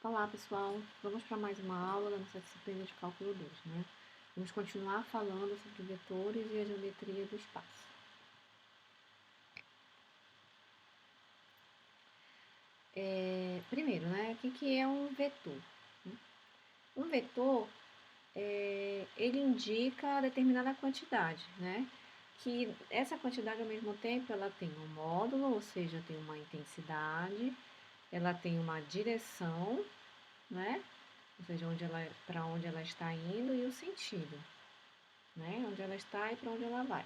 Olá pessoal, vamos para mais uma aula da nossa disciplina de cálculo 2, né? Vamos continuar falando sobre vetores e a geometria do espaço. Primeiro, né, o que é um vetor? Um vetor, ele indica determinada quantidade, né? Que essa quantidade, ao mesmo tempo, ela tem um módulo, ou seja, tem uma intensidade, ela tem uma direção, né? Ou seja, para onde ela está indo e o sentido, né? Onde ela está e para onde ela vai.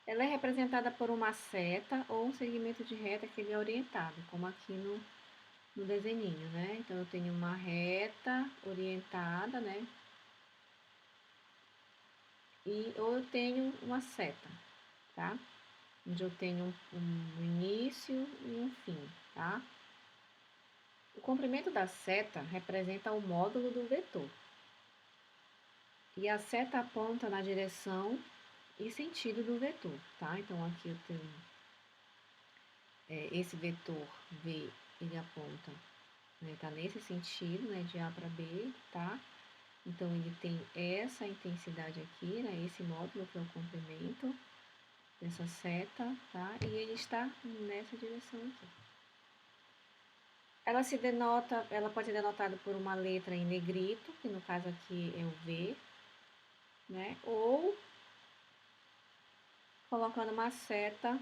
Ela é representada por uma seta ou um segmento de reta que ele é orientado, como aqui no desenhinho, né? Então, eu tenho uma reta orientada, né? Ou eu tenho uma seta, tá? Onde eu tenho um início e um fim, tá? O comprimento da seta representa o módulo do vetor. E a seta aponta na direção e sentido do vetor, tá? Então, aqui eu tenho esse vetor V, ele aponta, né, tá nesse sentido, né, de A para B, tá? Então, ele tem essa intensidade aqui, né, esse módulo que é o comprimento dessa seta, tá? E ele está nessa direção aqui. Ela pode ser denotada por uma letra em negrito, que no caso aqui é o V, né? Ou colocando uma seta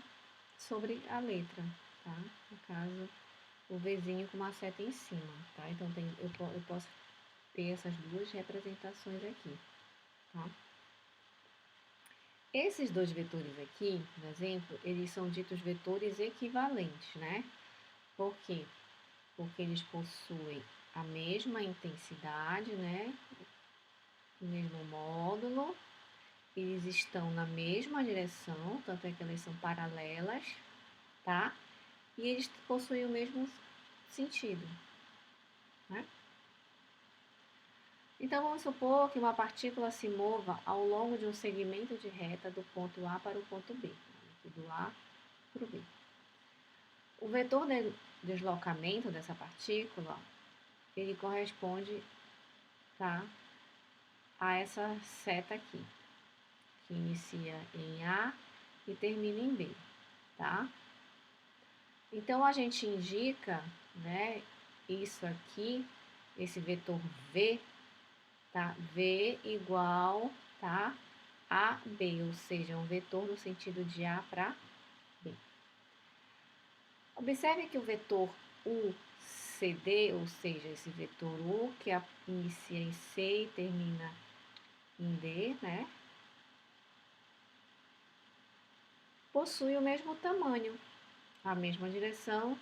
sobre a letra, tá? No caso, o Vzinho com uma seta em cima, tá? Então, eu posso ter essas duas representações aqui, tá? Esses dois vetores aqui, no exemplo, eles são ditos vetores equivalentes, né? Por quê? Porque eles possuem a mesma intensidade, né? O mesmo módulo, eles estão na mesma direção, tanto é que elas são paralelas, tá? E eles possuem o mesmo sentido, né? Então, vamos supor que uma partícula se mova ao longo de um segmento de reta do ponto A para o ponto B, do A para o B. O vetor de deslocamento dessa partícula, ele corresponde, tá, a essa seta aqui, que inicia em A e termina em B, tá? Então, a gente indica, né, isso aqui, esse vetor V, tá? V igual, tá? A, B, ou seja, um vetor no sentido de A para B. Observe que o vetor UCD, ou seja, esse vetor U, que inicia em C e termina em D, né? Possui o mesmo tamanho, a mesma direção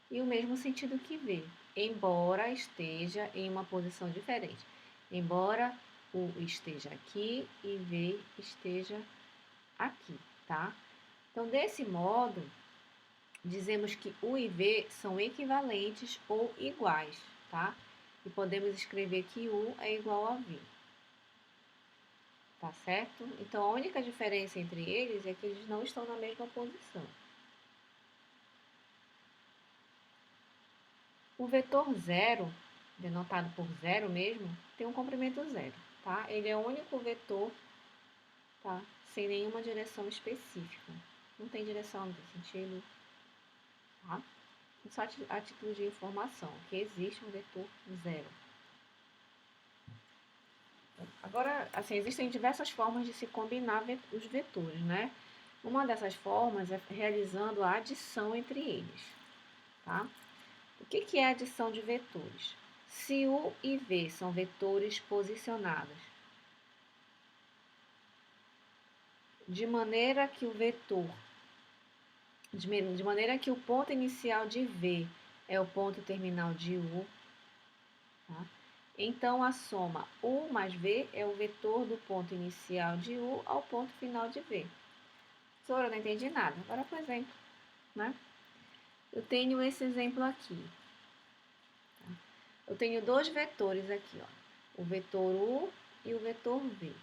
e o mesmo sentido que V, embora esteja em uma posição diferente. Embora U esteja aqui e V esteja aqui, tá? Então, desse modo, dizemos que U e V são equivalentes ou iguais, tá? E podemos escrever que U é igual a V. Tá certo? Então, a única diferença entre eles é que eles não estão na mesma posição. O vetor zero, denotado por zero mesmo, tem um comprimento zero, tá? Ele é o único vetor, tá? Sem nenhuma direção específica. Não tem direção, não tem sentido, tá? Só a título de informação, que existe um vetor zero. Agora, assim, existem diversas formas de se combinar os vetores, né? Uma dessas formas é realizando a adição entre eles, tá? O que é a adição de vetores? Se U e V são vetores posicionados de maneira que de maneira que o ponto inicial de V é o ponto terminal de U, tá? Então, a soma U mais V é o vetor do ponto inicial de U ao ponto final de V. Professora, eu não entendi nada. Agora, por exemplo, né? Eu tenho esse exemplo aqui. Tá? Eu tenho dois vetores aqui, ó. O vetor U e o vetor V.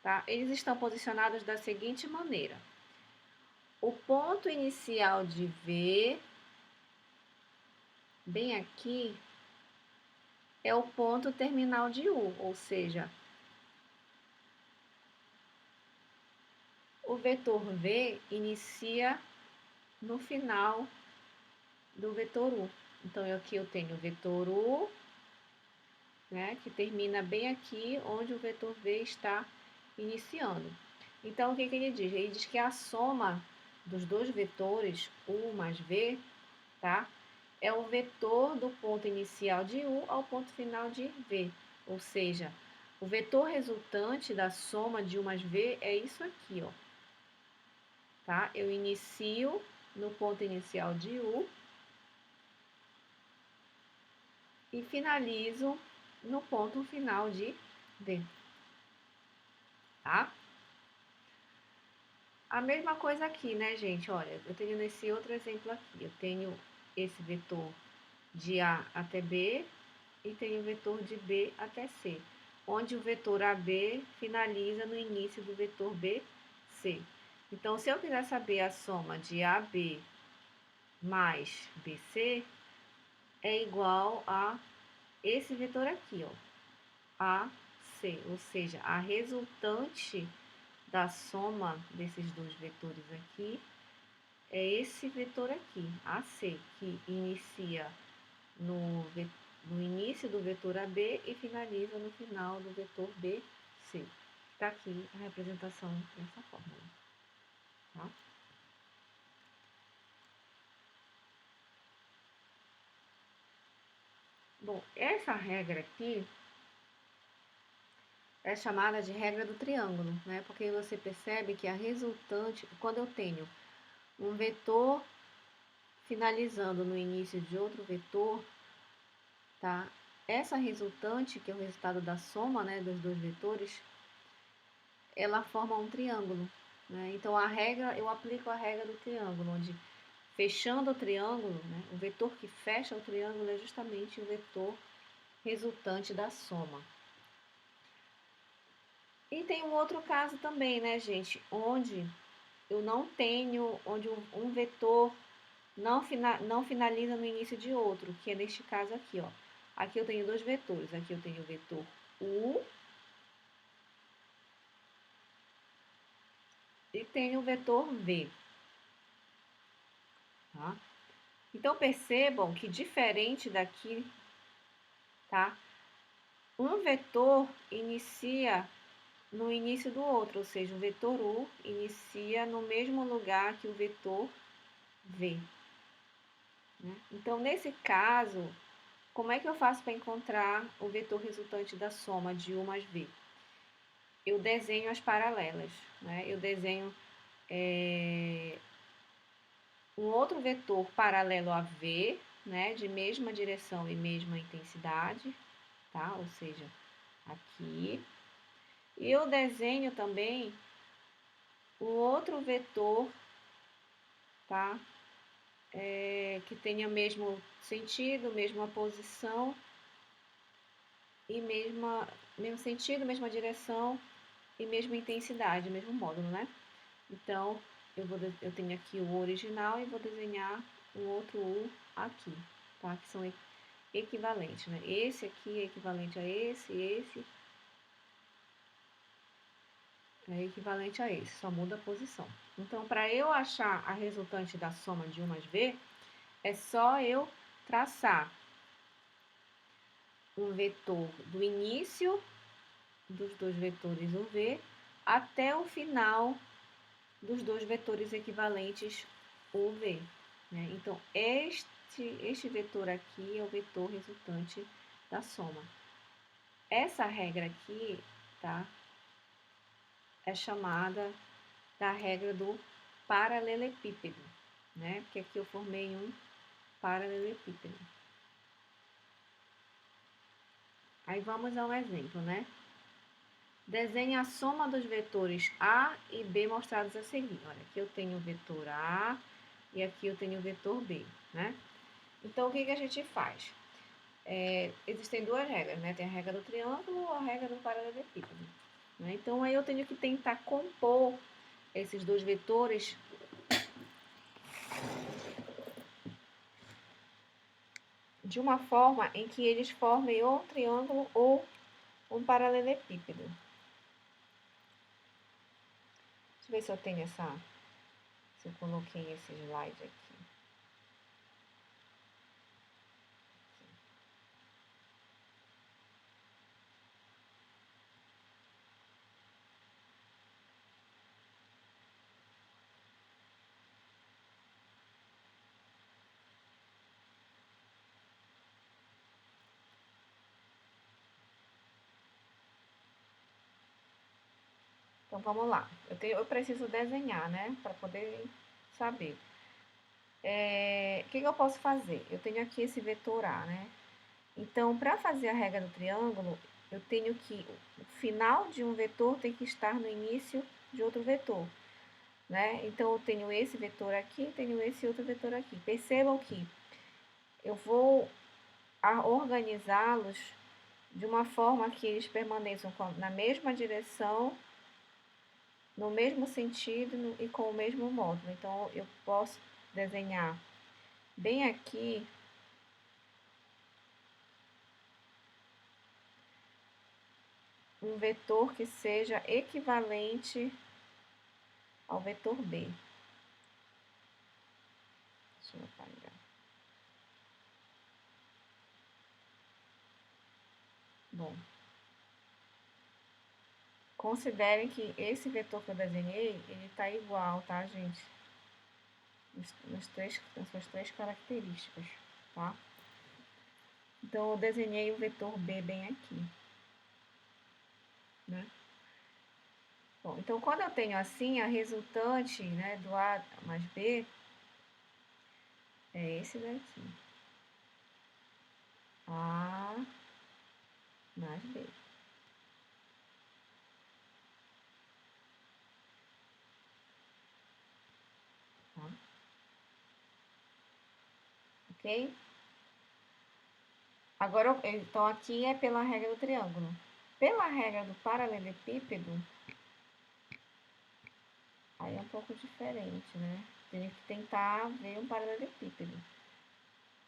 Tá? Eles estão posicionados da seguinte maneira. O ponto inicial de V bem aqui é o ponto terminal de U, ou seja, o vetor V inicia no final do vetor U. Então, aqui eu tenho o vetor U, né, que termina bem aqui onde o vetor V está iniciando. Então, o que ele diz? Ele diz que a soma dos dois vetores, U mais V, tá, é o vetor do ponto inicial de U ao ponto final de V. Ou seja, o vetor resultante da soma de U mais V é isso aqui, ó. Tá? Eu inicio no ponto inicial de U e finalizo no ponto final de V. Tá? A mesma coisa aqui, né, gente? Olha, eu tenho nesse outro exemplo aqui, eu tenho esse vetor de A até B e tenho o vetor de B até C, onde o vetor AB finaliza no início do vetor BC. Então, se eu quiser saber a soma de AB mais BC, é igual a esse vetor aqui, ó, AC, ou seja, a resultante da soma desses dois vetores aqui é esse vetor aqui, AC, que inicia no início do vetor AB e finaliza no final do vetor BC. Está aqui a representação dessa fórmula. Tá? Bom, essa regra aqui é chamada de regra do triângulo, né? Porque você percebe que a resultante, quando eu tenho um vetor finalizando no início de outro vetor, tá? Essa resultante, que é o resultado da soma, né, dos dois vetores, ela forma um triângulo, né? Então eu aplico a regra do triângulo, onde fechando o triângulo, né, o vetor que fecha o triângulo é justamente o vetor resultante da soma. E tem um outro caso também, né, gente, onde eu não tenho, onde um vetor não finaliza no início de outro, que é neste caso aqui, ó. Aqui eu tenho dois vetores, aqui eu tenho o vetor U e tenho o vetor V. Tá? Então percebam que diferente daqui, tá? Um vetor inicia no início do outro, ou seja, o vetor U inicia no mesmo lugar que o vetor V. Né? Então, nesse caso, como é que eu faço para encontrar o vetor resultante da soma de U mais V? Eu desenho as paralelas, né? Eu desenho um outro vetor paralelo a V, né? De mesma direção e mesma intensidade, tá? Ou seja, aqui. E eu desenho também um outro vetor, tá? Que tenha mesmo sentido, mesma posição e mesmo sentido, mesma direção e mesma intensidade, mesmo módulo, né? Então, eu tenho aqui o original e vou desenhar um outro U aqui, tá? Que são equivalentes, né? Esse aqui é equivalente a esse é equivalente a esse, só muda a posição. Então, para eu achar a resultante da soma de U mais V, é só eu traçar um vetor do início dos dois vetores UV até o final dos dois vetores equivalentes UV. Né? Então, este vetor aqui é o vetor resultante da soma. Essa regra aqui, tá? É chamada da regra do paralelepípedo, né? Porque aqui eu formei um paralelepípedo. Aí vamos a um exemplo, né? Desenhe a soma dos vetores A e B mostrados a seguir. Olha, aqui eu tenho o vetor A e aqui eu tenho o vetor B, né? Então, o que a gente faz? Existem duas regras, né? Tem a regra do triângulo ou a regra do paralelepípedo. Né? Então, aí eu tenho que tentar compor esses dois vetores de uma forma em que eles formem ou um triângulo ou um paralelepípedo. Deixa eu ver se eu tenho se eu coloquei esse slide aqui. Então, vamos lá. Eu preciso desenhar, né? Para poder saber. O que eu posso fazer? Eu tenho aqui esse vetor A, né? Então, para fazer a regra do triângulo, eu tenho que o final de um vetor tem que estar no início de outro vetor, né? Então, eu tenho esse vetor aqui, tenho esse outro vetor aqui. Percebam que eu vou organizá-los de uma forma que eles permaneçam na mesma direção, no mesmo sentido e com o mesmo módulo. Então, eu posso desenhar bem aqui um vetor que seja equivalente ao vetor B. Deixa eu apagar. Bom, considerem que esse vetor que eu desenhei, ele está igual, tá, gente? Nas suas três características, tá? Então, eu desenhei o vetor B bem aqui, né? Bom, então, quando eu tenho assim, a resultante, né, do A mais B é esse daqui. A mais B. Tá? Ok? Agora, então, aqui é pela regra do triângulo. Pela regra do paralelepípedo, aí é um pouco diferente, né? Tem que tentar ver um paralelepípedo.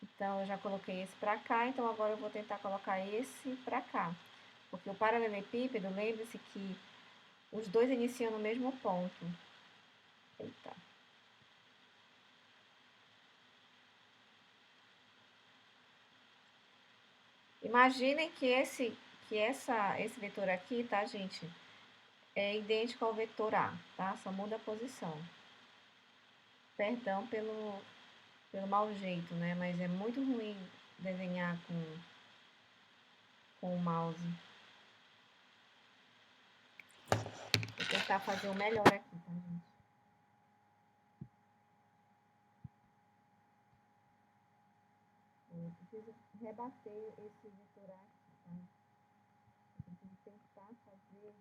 Então, eu já coloquei esse para cá, então agora eu vou tentar colocar esse para cá. Porque o paralelepípedo, lembre-se que os dois iniciam no mesmo ponto. Eita. Imaginem que esse vetor aqui, tá, gente? É idêntico ao vetor A, tá? Só muda a posição. Perdão pelo mau jeito, né? Mas é muito ruim desenhar com o mouse. Vou tentar fazer o melhor aqui, tá, gente? Eu preciso rebater esse vetor aqui, tá? Eu preciso tentar fazer.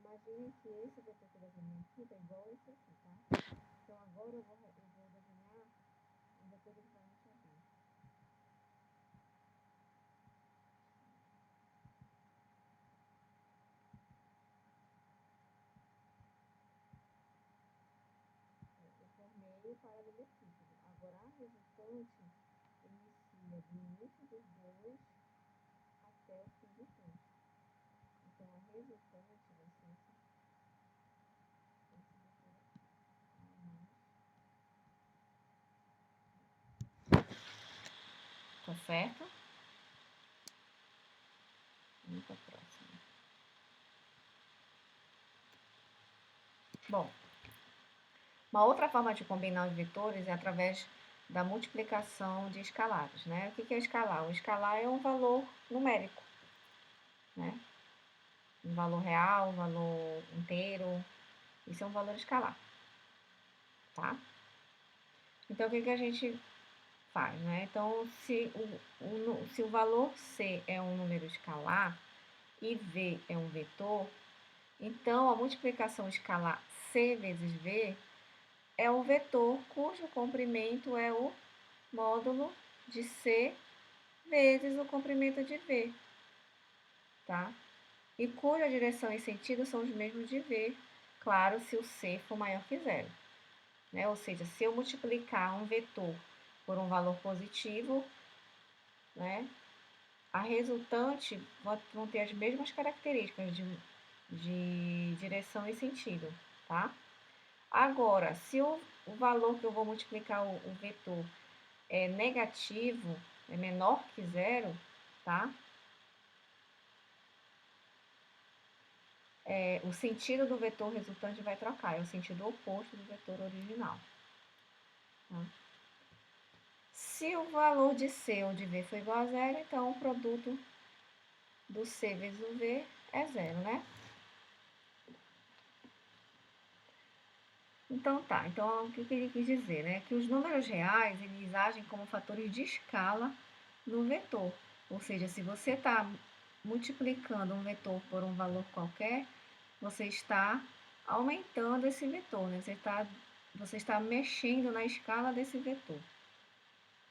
Imagine que esse vetor que eu desenhei aqui tá igual a esse aqui, tá? Então agora eu vou desenhar um vetor equivalente a B. Eu formei o paralelepípedo. Agora a resultante inicia do início dos dois até o fim dos dois. Então a resultante vai ser esse vetor aqui. Tá certo? Vamos para a próxima. Bom, uma outra forma de combinar os vetores é através da multiplicação de escalares, né? O que é escalar? O escalar é um valor numérico, né? Um valor real, um valor inteiro, isso é um valor escalar, tá? Então, o que a gente faz, né? Então, se o valor C é um número escalar e V é um vetor, então a multiplicação escalar C vezes V é o vetor cujo comprimento é o módulo de C vezes o comprimento de V, tá? E cuja direção e sentido são os mesmos de V, claro, se o C for maior que zero. Né? Ou seja, se eu multiplicar um vetor por um valor positivo, né, a resultante vão ter as mesmas características de direção e sentido, tá? Agora, se o valor que eu vou multiplicar o vetor é negativo, é menor que zero, tá? O sentido do vetor resultante vai trocar, é o sentido oposto do vetor original. Tá? Se o valor de C ou de V for igual a zero, então o produto do C vezes o V é zero, né? Então tá, então o que ele quis dizer, né? Que os números reais, eles agem como fatores de escala no vetor. Ou seja, se você está multiplicando um vetor por um valor qualquer, você está aumentando esse vetor, né? Você está mexendo na escala desse vetor,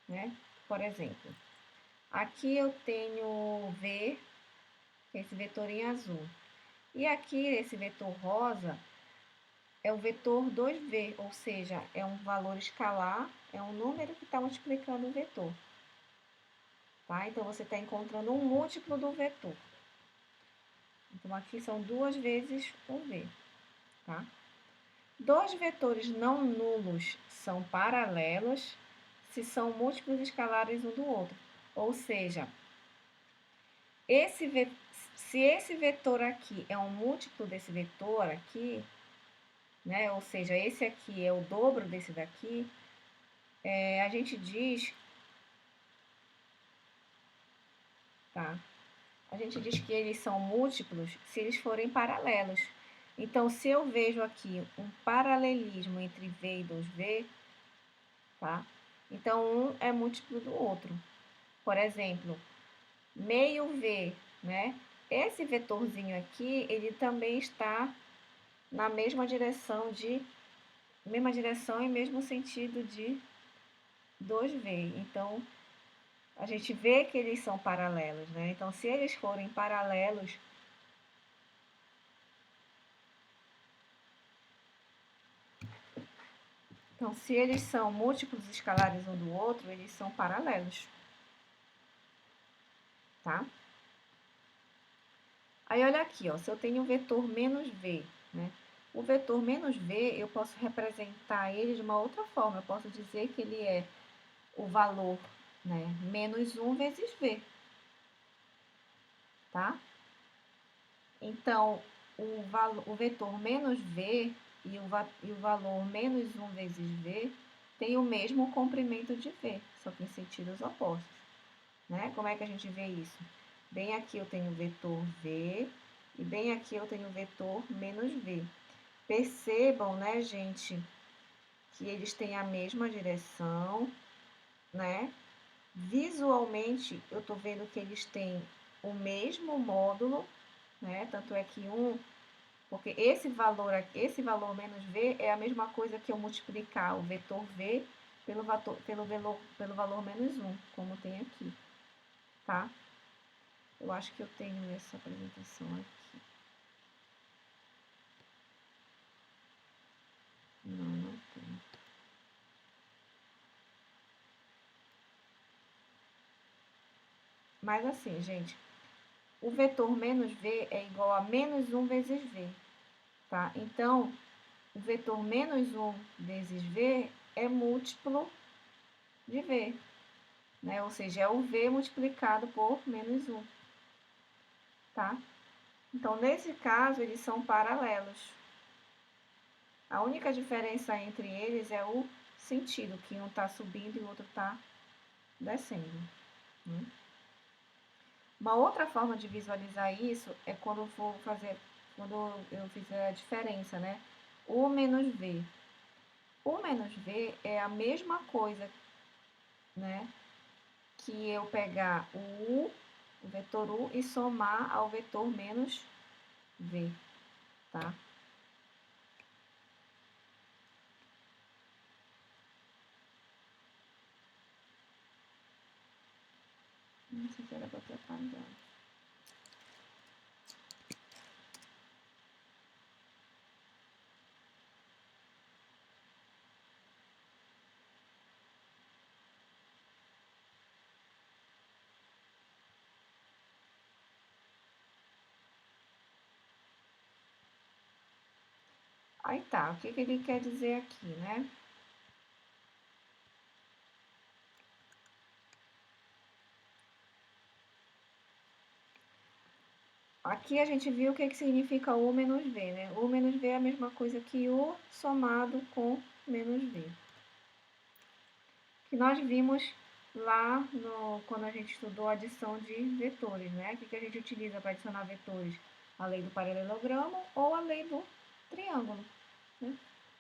né? Por exemplo, aqui eu tenho V, esse vetor em azul. E aqui, esse vetor rosa, é o vetor 2V, ou seja, é um valor escalar, é um número que está multiplicando o vetor. Tá? Então, você está encontrando um múltiplo do vetor. Então, aqui são 2 vezes o V. Tá? Dois vetores não nulos são paralelos se são múltiplos escalares um do outro. Ou seja, se esse vetor aqui é um múltiplo desse vetor aqui, né? Ou seja, esse aqui é o dobro desse daqui, a gente diz, tá? A gente diz que eles são múltiplos se eles forem paralelos. Então, se eu vejo aqui um paralelismo entre V e 2V, tá? Então, um é múltiplo do outro. Por exemplo, meio V, né? Esse vetorzinho aqui, ele também está na mesma direção e mesmo sentido de 2V. Então, a gente vê que eles são paralelos, né? Então, se eles forem paralelos, se eles são múltiplos escalares um do outro, eles são paralelos, tá? Aí, olha aqui, ó, se eu tenho um vetor menos V, né? O vetor menos V, eu posso representar ele de uma outra forma. Eu posso dizer que ele é o valor, né, menos 1 vezes V, tá? Então, o vetor menos V e o valor menos 1 vezes V tem o mesmo comprimento de V, só que em sentidos opostos. Né? Como é que a gente vê isso? Bem aqui eu tenho o vetor V e bem aqui eu tenho o vetor menos V. Percebam, né, gente, que eles têm a mesma direção, né? Visualmente, eu estou vendo que eles têm o mesmo módulo, né? Tanto é que porque esse valor menos V é a mesma coisa que eu multiplicar o vetor V pelo valor menos 1, como tem aqui, tá? Eu acho que eu tenho essa apresentação aqui. Não tenho. Mas assim, gente, o vetor menos V é igual a menos 1 vezes V, tá? Então, o vetor menos 1 vezes V é múltiplo de V, né? Ou seja, é o V multiplicado por menos 1, tá? Então, nesse caso, eles são paralelos. A única diferença entre eles é o sentido, que um está subindo e o outro está descendo. Né? Uma outra forma de visualizar isso é quando eu fizer a diferença, né? U menos V. U menos V é a mesma coisa, né? Que eu pegar o vetor U, e somar ao vetor menos V, tá? Aí tá, o que que ele quer dizer aqui, né? Aqui a gente viu o que que significa U menos V, né? U menos V é a mesma coisa que U somado com menos V. Que nós vimos lá quando a gente estudou a adição de vetores, né? O que que a gente utiliza para adicionar vetores? A lei do paralelogramo ou a lei do triângulo, né?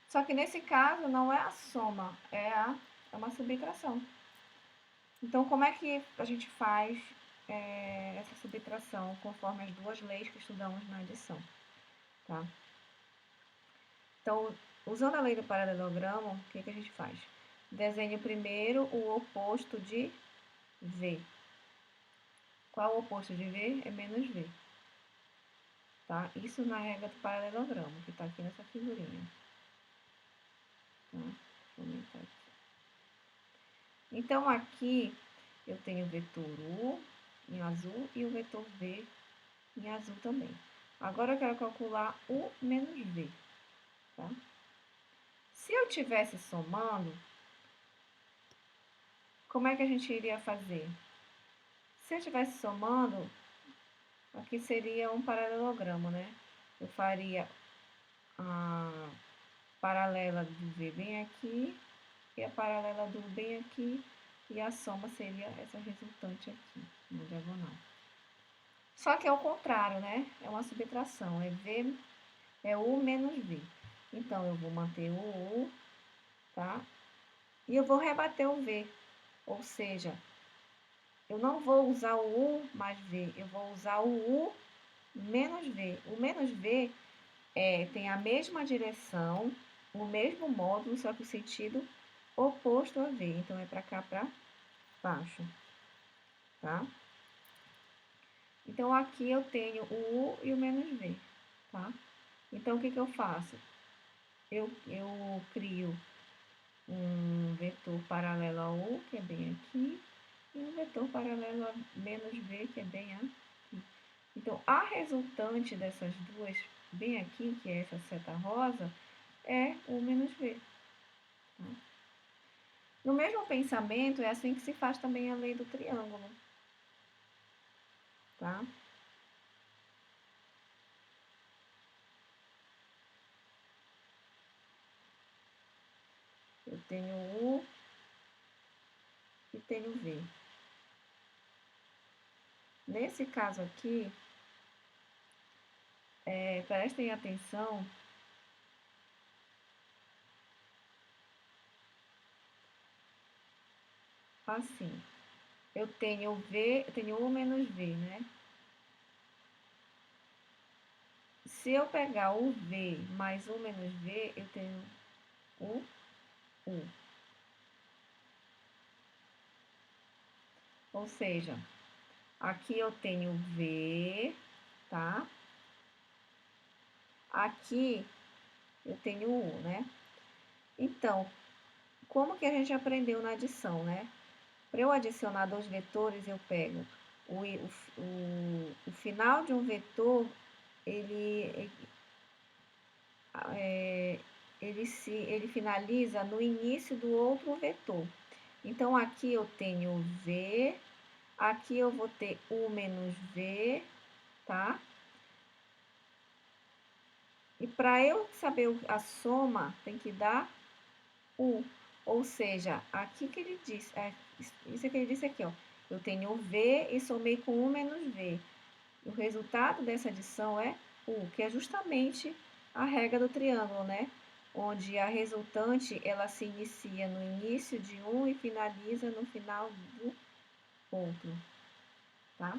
Só que nesse caso não é a soma, é uma subtração. Então, como é que a gente faz essa subtração conforme as duas leis que estudamos na adição? Tá? Então, usando a lei do paralelogramo, o que, que a gente faz? Desenho primeiro o oposto de V. Qual o oposto de V? É menos V. Tá? Isso na regra do paralelogramo, que está aqui nessa figurinha. Tá? Vou aumentar aqui. Então, aqui eu tenho o vetor U em azul e o vetor V em azul também. Agora eu quero calcular U menos V. Tá? Se eu estivesse somando, como é que a gente iria fazer? Se eu estivesse somando, aqui seria um paralelogramo, né? Eu faria a paralela do V bem aqui e a paralela do U bem aqui, e a soma seria essa resultante aqui, na diagonal. Só que é o contrário, né? É uma subtração, é U menos V. Então, eu vou manter o U, tá? E eu vou rebater o V, ou seja, eu não vou usar o U mais V, eu vou usar o U menos V. O menos V tem a mesma direção, o mesmo módulo, só que o sentido oposto a V. Então, é para cá, para baixo, tá? Então, aqui eu tenho o U e o menos V, tá? Então, o que que eu faço? Eu crio um vetor paralelo ao U, que é bem aqui, e um vetor paralelo a menos V, que é bem aqui. Então, a resultante dessas duas, bem aqui, que é essa seta rosa, é U menos V. Tá? No mesmo pensamento, é assim que se faz também a lei do triângulo. Tá? Eu tenho U e tenho V. Nesse caso aqui, prestem atenção assim. Eu tenho V, eu tenho U menos V, né? Se eu pegar o V mais U menos V, eu tenho o U. Ou seja, aqui eu tenho V, tá? Aqui eu tenho U, né? Então, como que a gente aprendeu na adição, né? Para eu adicionar dois vetores, eu pego o final de um vetor, ele finaliza no início do outro vetor. Então, aqui eu tenho V, aqui eu vou ter U menos V, tá? E para eu saber a soma, tem que dar U. Ou seja, aqui que ele disse, isso que ele disse aqui, ó. Eu tenho V e somei com U menos V. O resultado dessa adição é U, que é justamente a regra do triângulo, né? Onde a resultante, ela se inicia no início de um e finaliza no final do outro, tá?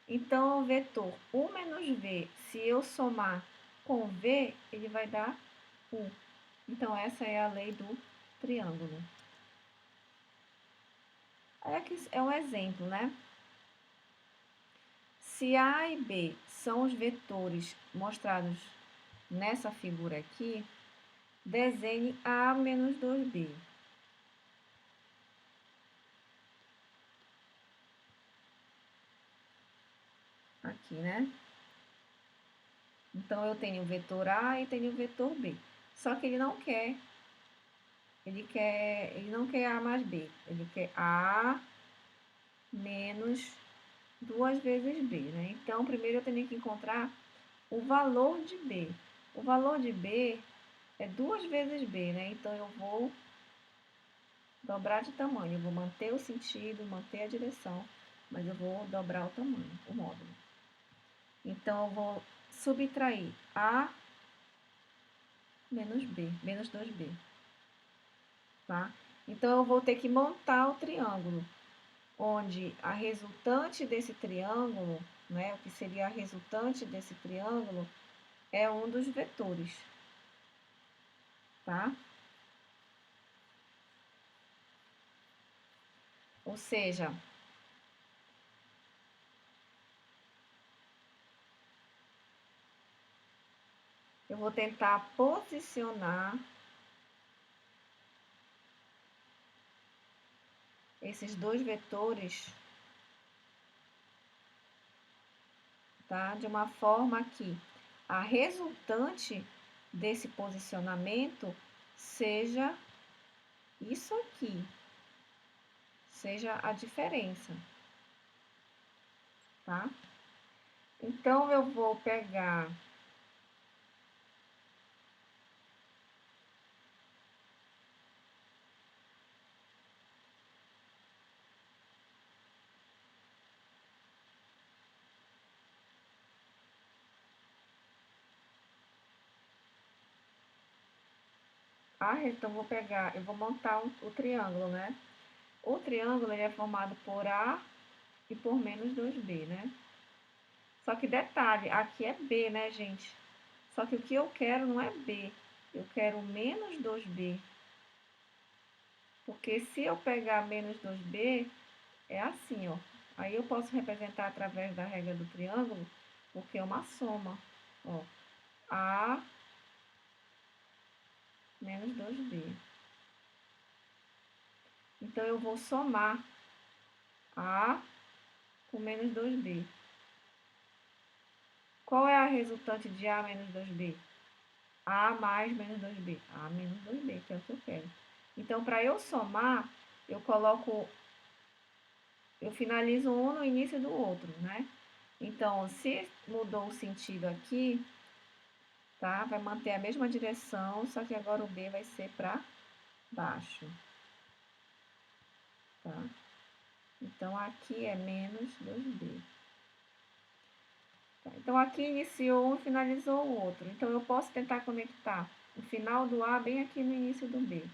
Então, o vetor U menos V, se eu somar com V, ele vai dar U. Então, essa é a lei do triângulo. Aí aqui é um exemplo, né? Se A e B são os vetores mostrados nessa figura aqui, desenhe A menos 2B. Aqui, né? Então, eu tenho o vetor A e tenho o vetor B. Só que ele não quer. Ele não quer A mais B. Ele quer A menos 2 vezes B, né? Então, primeiro eu tenho que encontrar o valor de B. O valor de B é 2 vezes B, né? Então, eu vou dobrar de tamanho. Eu vou manter o sentido, manter a direção, mas eu vou dobrar o tamanho, o módulo. Então, eu vou subtrair A menos B, menos 2B, tá? Então, eu vou ter que montar o triângulo, onde a resultante desse triângulo, né, o que seria a resultante desse triângulo, é um dos vetores, tá? Ou seja, eu vou tentar posicionar esses dois vetores, tá? De uma forma que a resultante desse posicionamento seja isso aqui, seja a diferença, tá? Então, eu vou pegar então eu vou montar o triângulo, né? O triângulo ele é formado por A e por menos 2B, né? Só que detalhe, aqui é B, né, gente? Só que o que eu quero não é B, eu quero menos 2B. Porque se eu pegar menos 2B, é assim, ó. Aí eu posso representar através da regra do triângulo, porque é uma soma, ó. A menos 2B. Então, eu vou somar A com menos 2B. Qual é a resultante de A menos 2B? A mais menos 2B. A menos 2B, que é o que eu quero. Então, para eu somar, eu finalizo um no início do outro, né? Então, se mudou o sentido aqui, tá? Vai manter a mesma direção, só que agora o B vai ser para baixo, tá? Então, aqui é menos 2B. Tá? Então, aqui iniciou um e finalizou o outro. Então, eu posso tentar conectar o final do A bem aqui no início do B.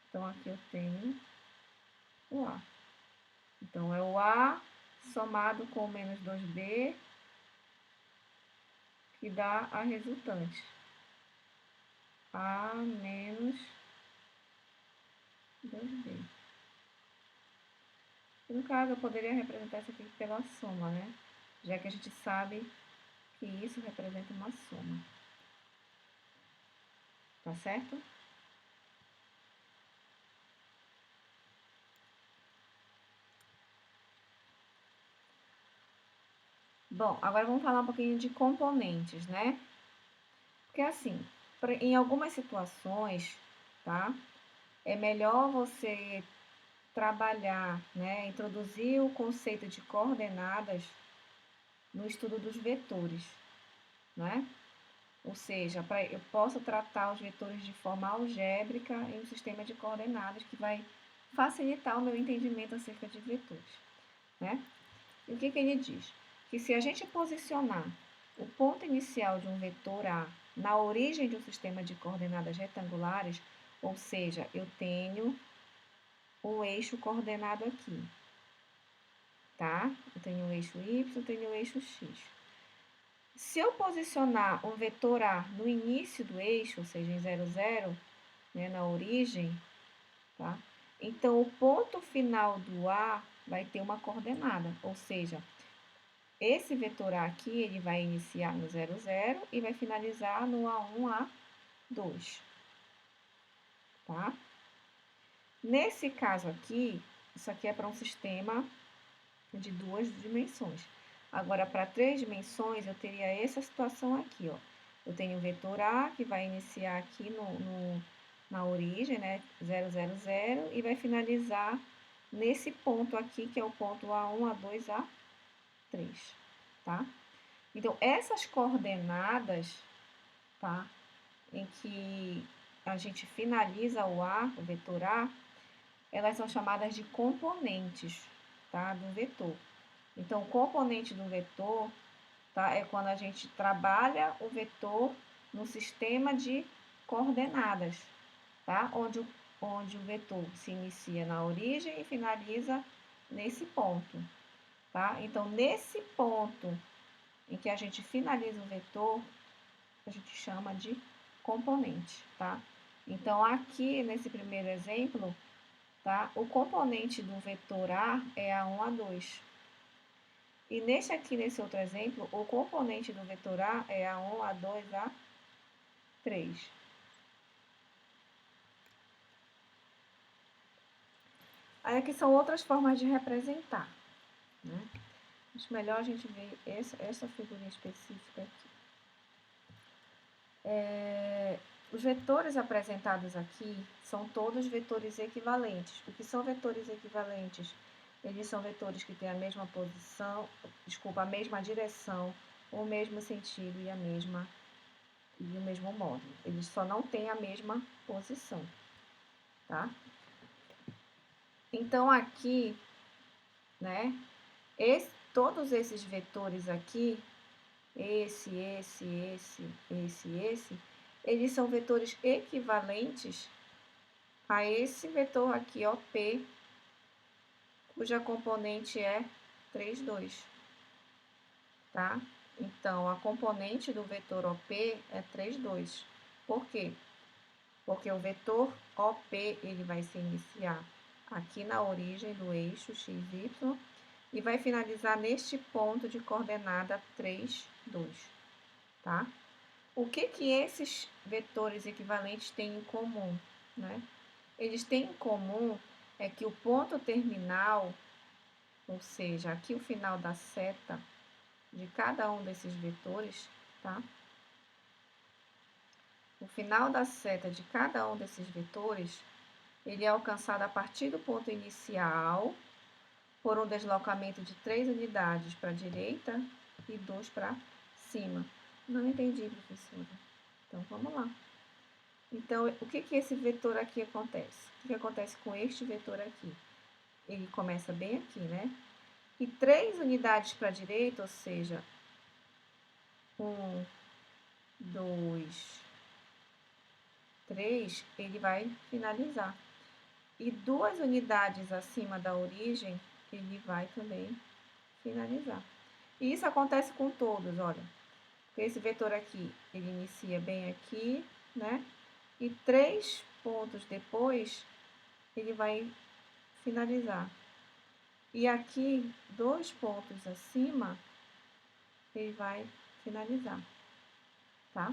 Então, aqui eu tenho o A. Então, é o A somado com o menos 2B, que dá a resultante. A menos 2B. No caso, eu poderia representar isso aqui pela soma, né? Já que a gente sabe que isso representa uma soma. Tá certo? Bom, agora vamos falar um pouquinho de componentes, né? Porque assim, em algumas situações, tá? É melhor você trabalhar, né? Introduzir o conceito de coordenadas no estudo dos vetores, né? Ou seja, eu posso tratar os vetores de forma algébrica em um sistema de coordenadas que vai facilitar o meu entendimento acerca de vetores, né? E o que ele diz? Que se a gente posicionar o ponto inicial de um vetor A na origem de um sistema de coordenadas retangulares, ou seja, eu tenho o eixo coordenado aqui, tá? Eu tenho o eixo Y, tenho o eixo X. Se eu posicionar um vetor A no início do eixo, ou seja, em 0, 0, né, na origem, tá? Então, o ponto final do A vai ter uma coordenada, ou seja, esse vetor A aqui, ele vai iniciar no 0, 0 e vai finalizar no A1, A2, tá? Nesse caso aqui, isso aqui é para um sistema de 2 dimensões. Agora, para 3 dimensões, eu teria essa situação aqui, ó. Eu tenho o vetor A, que vai iniciar aqui na origem, né, 0, 0, 0, e vai finalizar nesse ponto aqui, que é o ponto A1, A2, A3, tá? Então, essas coordenadas, tá, em que a gente finaliza o A, o vetor A, elas são chamadas de componentes, tá, do vetor. Então, o componente do vetor, tá, é quando a gente trabalha o vetor no sistema de coordenadas, tá? Onde o vetor se inicia na origem e finaliza nesse ponto, tá? Então, nesse ponto em que a gente finaliza o vetor, a gente chama de componente, tá? Então, aqui nesse primeiro exemplo, tá? O componente do vetor A é A1, A2. E nesse outro exemplo, o componente do vetor A é A1, A2, A3. Aí aqui são outras formas de representar, né? Acho melhor a gente ver essa figurinha específica aqui. Os vetores apresentados aqui são todos vetores equivalentes. O que são vetores equivalentes? Eles são vetores que têm a mesma posição, a mesma direção, o mesmo sentido e o mesmo módulo. Eles só não têm a mesma posição, tá? Então, aqui, né, todos esses vetores aqui, esse, eles são vetores equivalentes a esse vetor aqui, OP, cuja componente é 3, 2, tá? Então, a componente do vetor OP é 3, 2. Por quê? Porque o vetor OP, ele vai se iniciar aqui na origem do eixo XY e vai finalizar neste ponto de coordenada 3, 2, tá? O que esses vetores equivalentes têm em comum, né? Eles têm em comum é que o ponto terminal, ou seja, aqui o final da seta de cada um desses vetores, tá? O final da seta de cada um desses vetores, ele é alcançado a partir do ponto inicial por um deslocamento de 3 unidades para a direita e 2 para cima. Não entendi, professora. Então, vamos lá. Então, o que esse vetor aqui acontece? O que acontece com este vetor aqui? Ele começa bem aqui, né? E 3 unidades para a direita, ou seja, 1, 2, 3, ele vai finalizar. E 2 unidades acima da origem, ele vai também finalizar. E isso acontece com todos, olha. Esse vetor aqui, ele inicia bem aqui, né? E 3 pontos depois, ele vai finalizar. E aqui, 2 pontos acima, ele vai finalizar, tá?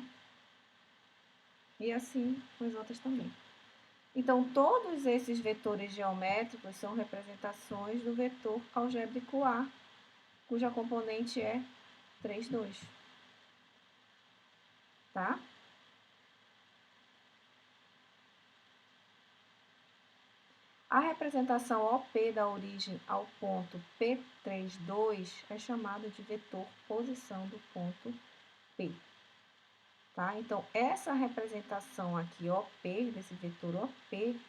E assim com as outras também. Então, todos esses vetores geométricos são representações do vetor algébrico A, cuja componente é 3, 2. Tá? A representação OP da origem ao ponto P32 é chamada de vetor posição do ponto P. Tá? Então, essa representação aqui, OP, desse vetor OP,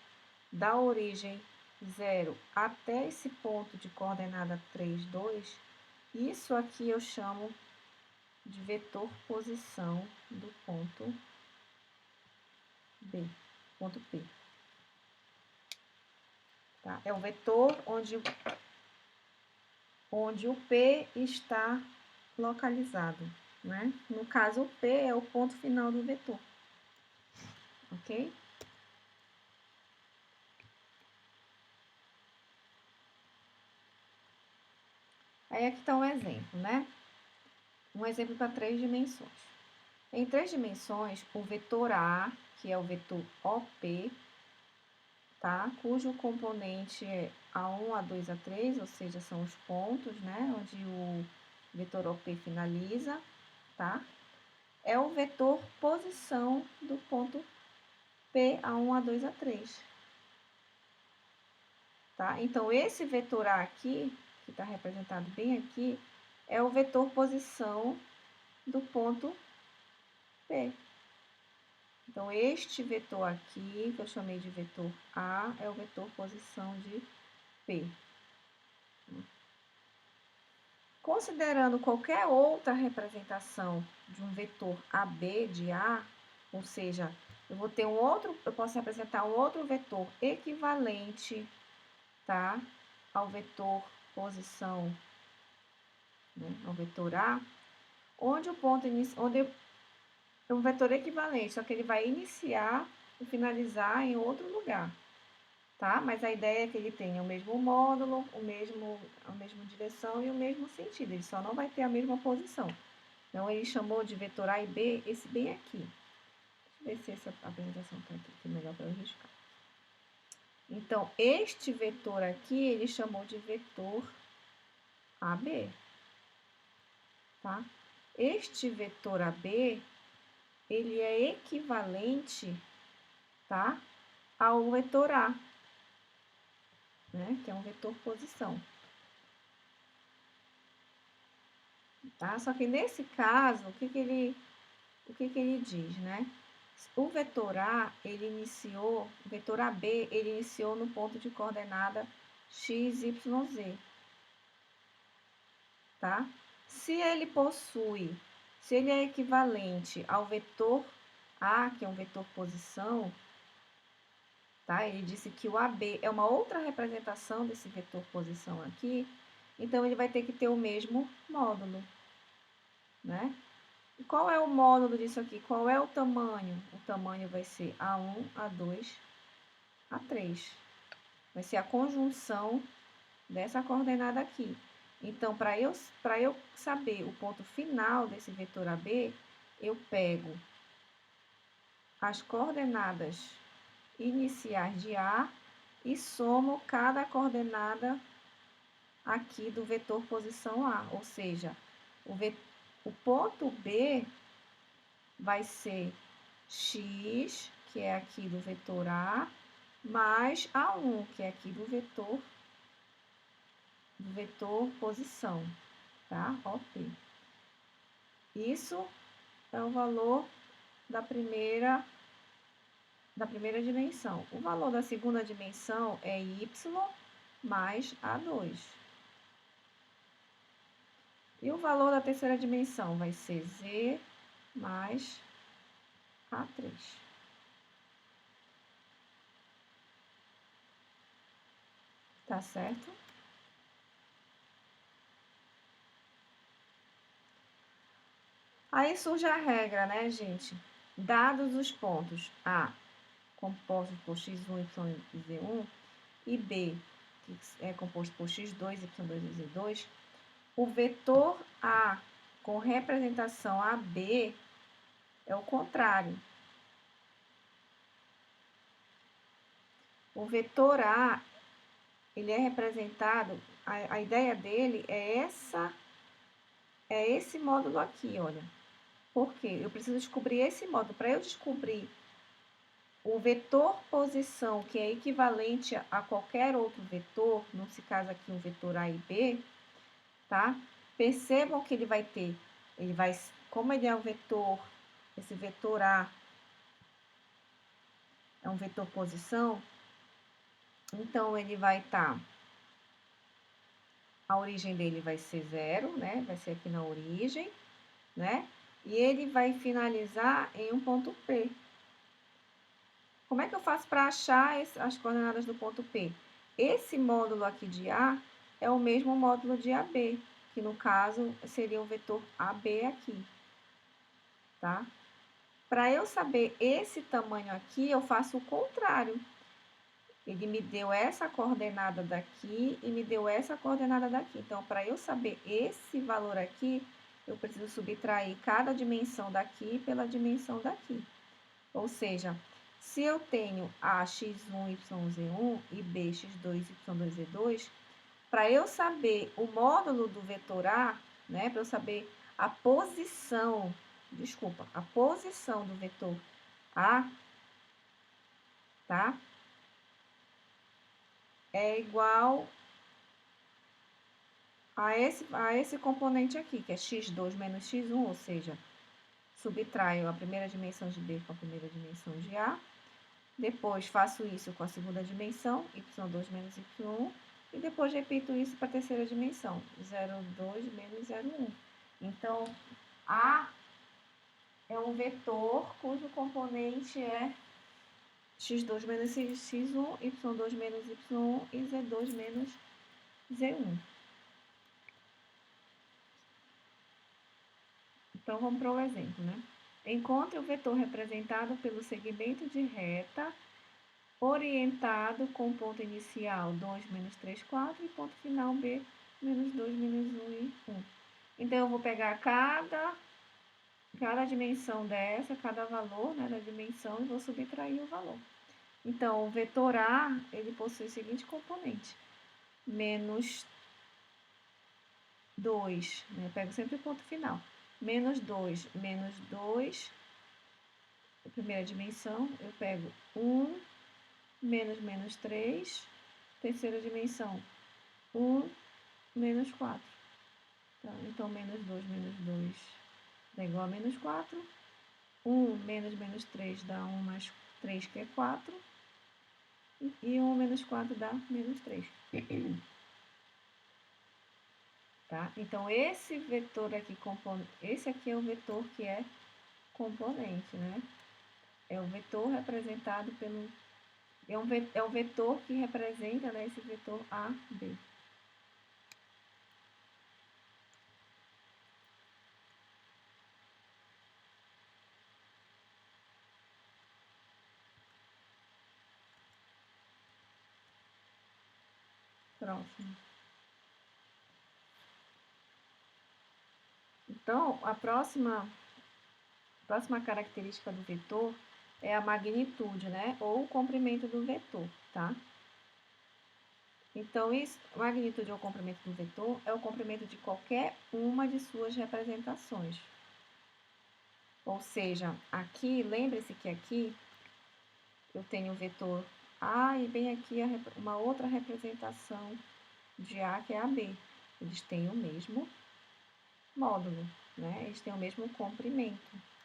da origem 0 até esse ponto de coordenada 3, 2, isso aqui eu chamo de vetor posição do ponto B, ponto P. Tá? É o vetor onde o P está localizado, né? No caso, o P é o ponto final do vetor, ok? Aí aqui está um exemplo, né? Um exemplo para 3 dimensões. Em 3 dimensões, o vetor A, que é o vetor OP, tá? Cujo componente é A1, A2, A3, ou seja, são os pontos, né? Onde o vetor OP finaliza, tá? É o vetor posição do ponto P, A1, A2, A3. Tá? Então, esse vetor A aqui, que está representado bem aqui, é o vetor posição do ponto P. Então, este vetor aqui, que eu chamei de vetor A, é o vetor posição de P. Considerando qualquer outra representação de um vetor AB de A, ou seja, eu vou ter eu posso representar um outro vetor equivalente, tá, ao vetor posição, né, ao vetor A, onde é um vetor equivalente, só que ele vai iniciar e finalizar em outro lugar, tá? Mas a ideia é que ele tenha o mesmo módulo, a mesma direção e o mesmo sentido, ele só não vai ter a mesma posição. Então, ele chamou de vetor A e B, esse bem aqui. Deixa eu ver se essa apresentação está aqui melhor para eu riscar. Então, este vetor aqui, ele chamou de vetor AB, tá? Este vetor AB, ele é equivalente, tá, ao vetor A, né, que é um vetor posição. Tá? Só que nesse caso, o que ele diz, né? O vetor A, o vetor AB, ele iniciou no ponto de coordenada x, y, z, tá? Se ele é equivalente ao vetor A, que é um vetor posição, tá? Ele disse que o AB é uma outra representação desse vetor posição aqui, então ele vai ter que ter o mesmo módulo, né? E qual é o módulo disso aqui? Qual é o tamanho? O tamanho vai ser A1, A2, A3. Vai ser a conjunção dessa coordenada aqui. Então, para eu saber o ponto final desse vetor AB, eu pego as coordenadas iniciais de A e somo cada coordenada aqui do vetor posição A. Ou seja, o ponto B vai ser x, que é aqui do vetor A, mais A1, que é aqui do vetor posição, tá? OP. Isso é o valor da primeira dimensão. O valor da segunda dimensão é y mais A2. E o valor da terceira dimensão vai ser z mais A3. Tá certo? Aí surge a regra, né, gente? Dados os pontos A, compostos por x1, y e z1, e B, que é composto por x2, y2 e z2, o vetor A com representação AB é o contrário. O vetor A, ele é representado, a ideia dele é esse módulo aqui, olha. Por quê? Eu preciso descobrir esse módulo. Para eu descobrir o vetor posição, que é equivalente a qualquer outro vetor, nesse caso aqui um vetor A e B, tá? Percebam que ele vai ter, como ele é um vetor, esse vetor A é um vetor posição, então ele vai estar, a origem dele vai ser 0, né? Vai ser aqui na origem, né? E ele vai finalizar em um ponto P. Como é que eu faço para achar as coordenadas do ponto P? Esse módulo aqui de A é o mesmo módulo de AB, que no caso seria o vetor AB aqui, tá? Para eu saber esse tamanho aqui, eu faço o contrário. Ele me deu essa coordenada daqui e me deu essa coordenada daqui. Então, para eu saber esse valor aqui, eu preciso subtrair cada dimensão daqui pela dimensão daqui. Ou seja, se eu tenho A x1, yz1 e B x2, y2, z2, para eu saber o módulo do vetor A, né? Para eu saber a posição, desculpa, a posição do vetor A, tá? É igual a esse componente aqui, que é x2 menos x1, ou seja, subtraio a primeira dimensão de B com a primeira dimensão de A. Depois faço isso com a segunda dimensão, y2 menos y1. E depois repito isso para a terceira dimensão, 0,2 menos 0,1. Então, A é um vetor cujo componente é x2 menos x1, y2 menos y1 e z2 menos z1. Então, vamos para o exemplo, né? Encontre o vetor representado pelo segmento de reta orientado com ponto inicial 2, menos 3, 4 e ponto final B, menos 2, menos 1 e 1. Então, eu vou pegar cada dimensão dessa, cada valor, né, da dimensão, e vou subtrair o valor. Então, o vetor A, ele possui o seguinte componente, menos 2, né, eu pego sempre o ponto final, menos 2, a primeira dimensão, eu pego 1, menos 3, terceira dimensão, 1, menos 4. Tá? Então, menos 2 dá igual a menos 4. 1 menos 3 dá 1 mais 3, que é 4. E 1 menos 4 dá menos 3. Tá? Então, esse vetor aqui, esse aqui é o vetor que é componente, né? É o vetor representado pelo... É um vetor que representa, né, esse vetor AB. Próximo. Então, a próxima característica do vetor é a magnitude, né? Ou o comprimento do vetor, tá? Então, a magnitude ou comprimento do vetor é o comprimento de qualquer uma de suas representações. Ou seja, aqui, lembre-se que aqui eu tenho o vetor A e bem aqui uma outra representação de A, que é AB. Eles têm o mesmo módulo, né? Eles têm o mesmo comprimento.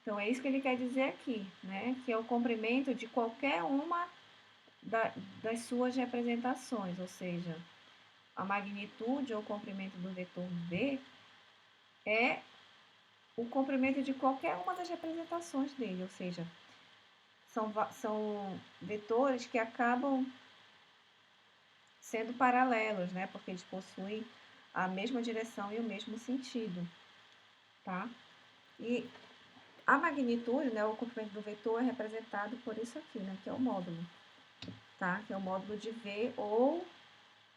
Então, é isso que ele quer dizer aqui, né? Que é o comprimento de qualquer uma das suas representações, ou seja, a magnitude ou comprimento do vetor V é o comprimento de qualquer uma das representações dele, ou seja, são vetores que acabam sendo paralelos, né? Porque eles possuem a mesma direção e o mesmo sentido, tá? E a magnitude, né, o comprimento do vetor é representado por isso aqui, né, que é o módulo, tá? Que é o módulo de V ou,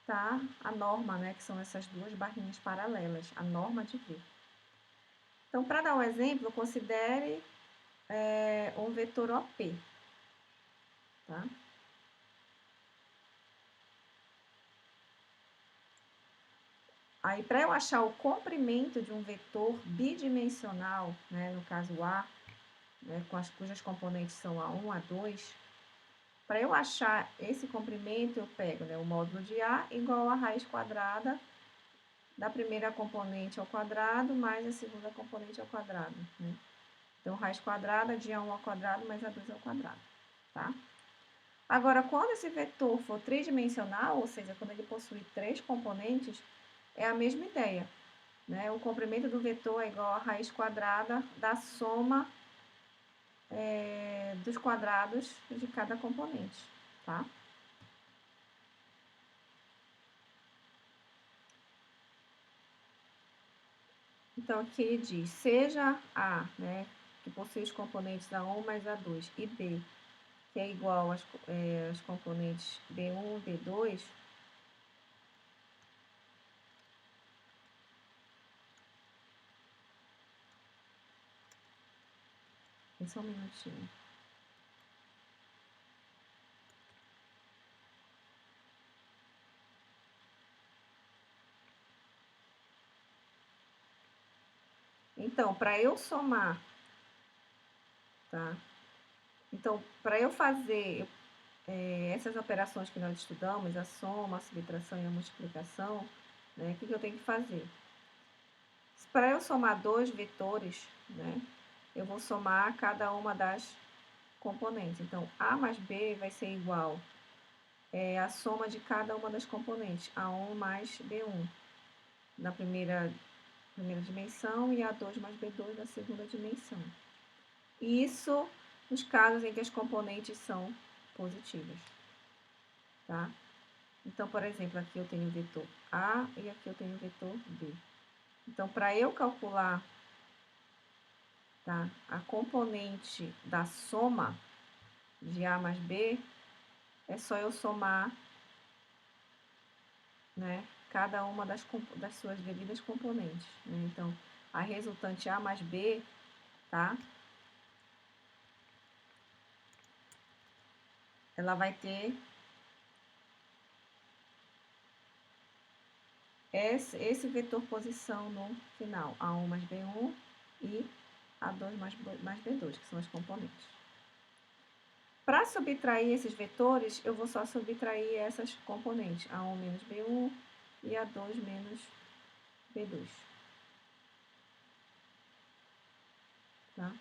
tá, a norma, né, que são essas duas barrinhas paralelas, a norma de V. Então, para dar um exemplo, considere um vetor OP, tá? Aí, para eu achar o comprimento de um vetor bidimensional, né, no caso A, né, cujas componentes são A1, A2, para eu achar esse comprimento, eu pego, né, o módulo de A igual a raiz quadrada da primeira componente ao quadrado mais a segunda componente ao quadrado, né? Então, raiz quadrada de A1 ao quadrado mais A2 ao quadrado, tá? Agora, quando esse vetor for tridimensional, ou seja, quando ele possui três componentes, é a mesma ideia, né? O comprimento do vetor é igual a raiz quadrada da soma dos quadrados de cada componente, tá? Então, aqui ele diz, seja A, né, que possui os componentes A1 mais A2, e B, que é igual às componentes B1 e B2, só um minutinho. Então, para eu somar, tá? Então, para eu fazer essas operações que nós estudamos, a soma, a subtração e a multiplicação, né, o que eu tenho que fazer? Para eu somar dois vetores, né, eu vou somar cada uma das componentes. Então, A mais B vai ser igual a soma de cada uma das componentes, A1 mais B1, na primeira dimensão, e A2 mais B2 na segunda dimensão. Isso nos casos em que as componentes são positivas, tá? Então, por exemplo, aqui eu tenho o vetor A e aqui eu tenho o vetor B. Então, para eu calcular, tá, a componente da soma de A mais B, é só eu somar, né, cada uma das suas devidas componentes, né? Então, a resultante A mais B, tá? Ela vai ter esse vetor posição no final, A1 mais B1 e A2 mais B2, que são as componentes. Para subtrair esses vetores, eu vou só subtrair essas componentes, A1 menos B1 e A2 menos B2. Tá?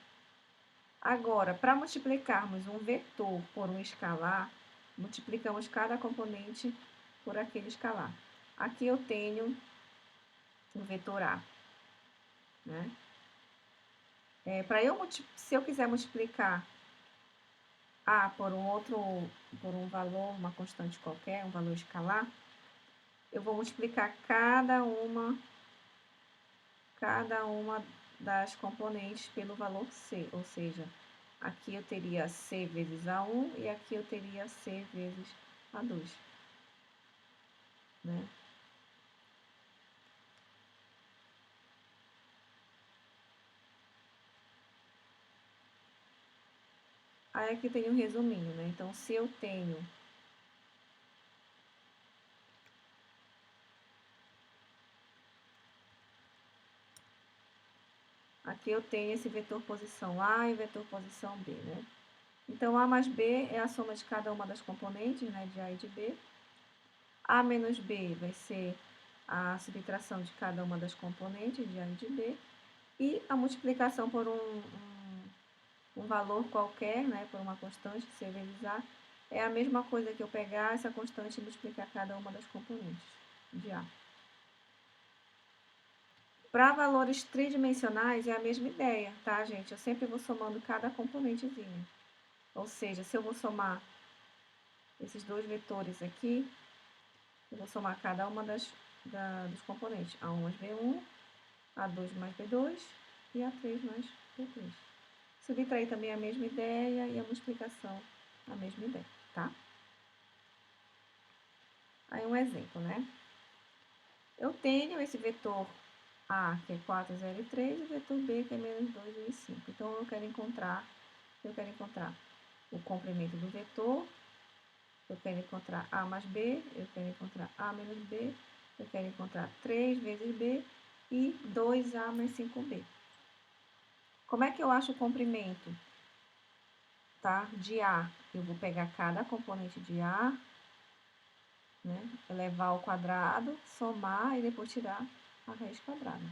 Agora, para multiplicarmos um vetor por um escalar, multiplicamos cada componente por aquele escalar. Aqui eu tenho o vetor A, né? Se eu quiser multiplicar A por um valor, uma constante qualquer, um valor escalar, eu vou multiplicar cada uma das componentes pelo valor C, ou seja, aqui eu teria C vezes A1 e aqui eu teria C vezes A2, né? Aí aqui tem um resuminho, né? Então, se eu tenho aqui eu tenho esse vetor posição A e vetor posição B, né? Então, A mais B é a soma de cada uma das componentes, né, de A e de B. A menos B vai ser a subtração de cada uma das componentes de A e de B. E a multiplicação por um valor qualquer, né, por uma constante, C vezes A, é a mesma coisa que eu pegar essa constante e multiplicar cada uma das componentes de A. Para valores tridimensionais é a mesma ideia, tá, gente? Eu sempre vou somando cada componentezinha. Ou seja, se eu vou somar esses dois vetores aqui, eu vou somar cada uma dos componentes. A1 mais B1, A2 mais B2 e A3 mais B3. Subtrair também a mesma ideia e a multiplicação a mesma ideia, tá? Aí um exemplo, né? Eu tenho esse vetor A, que é 4, 0 e 3, e o vetor B, que é menos 2, 1 e 5. Então, eu quero encontrar o comprimento do vetor, eu quero encontrar A mais B, eu quero encontrar A menos B, eu quero encontrar 3 vezes B e 2A mais 5B. Como é que eu acho o comprimento, tá, de A? Eu vou pegar cada componente de A, né, elevar ao quadrado, somar e depois tirar a raiz quadrada.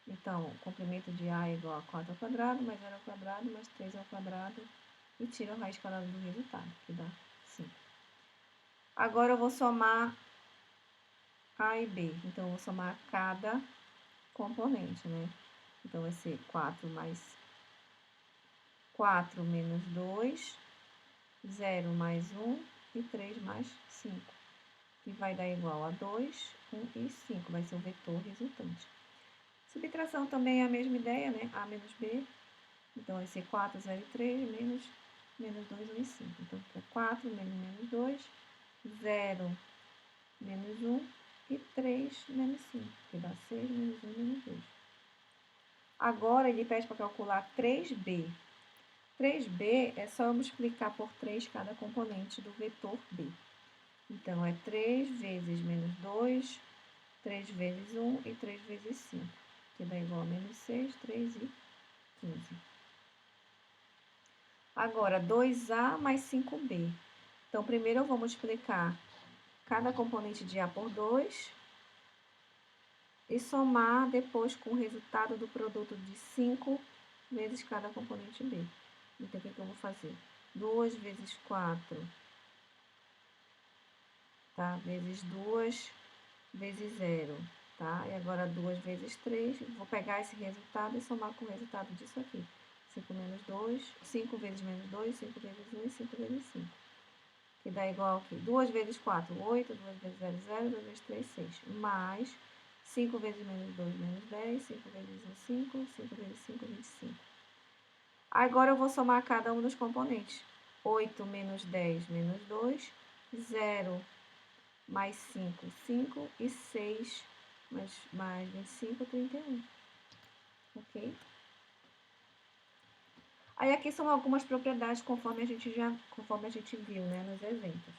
Então, o comprimento de A é igual a 4 ao quadrado, mais 0 ao quadrado, mais 3 ao quadrado, e tiro a raiz quadrada do resultado, que dá 5. Agora, eu vou somar A e B. Então, eu vou somar cada componente, né? Então, vai ser 4 mais 4 menos 2, 0 mais 1 e 3 mais 5. Que vai dar igual a 2, 1 e 5. Vai ser o vetor resultante. Subtração também é a mesma ideia, né? A menos B. Então, vai ser 4, 0 e 3, menos 2, 1 e 5. Então, fica 4 menos 2, 0 menos 1 e 3 menos 5, que dá 6 menos 1 menos 2. Agora, ele pede para calcular 3B. 3B é só eu multiplicar por 3 cada componente do vetor B. Então, é 3 vezes menos 2, 3 vezes 1 e 3 vezes 5. que dá igual a menos 6, 3 e 15. Agora, 2A mais 5B. Então, primeiro eu vou multiplicar cada componente de A por 2 e somar depois com o resultado do produto de 5 vezes cada componente B. Então, o que eu vou fazer? 2 vezes 4, tá? Vezes 2 vezes 0, tá? E agora 2 vezes 3, vou pegar esse resultado e somar com o resultado disso aqui. 5 menos 2, 5 vezes menos 2, 5 vezes 1 e 5 vezes 5. Que dá igual aqui, 2 vezes 4, 8, 2 vezes 0, 0, 2 vezes 3, 6. Mais 5 vezes menos 2, menos 10, 5 vezes 1, 5, 5 vezes 5, 25. Agora eu vou somar cada um dos componentes. 8 menos 10 menos 2, 0 mais 5, 5 e 6 mais 25, 31. Ok? Aí aqui são algumas propriedades conforme a gente viu, né, nos exemplos,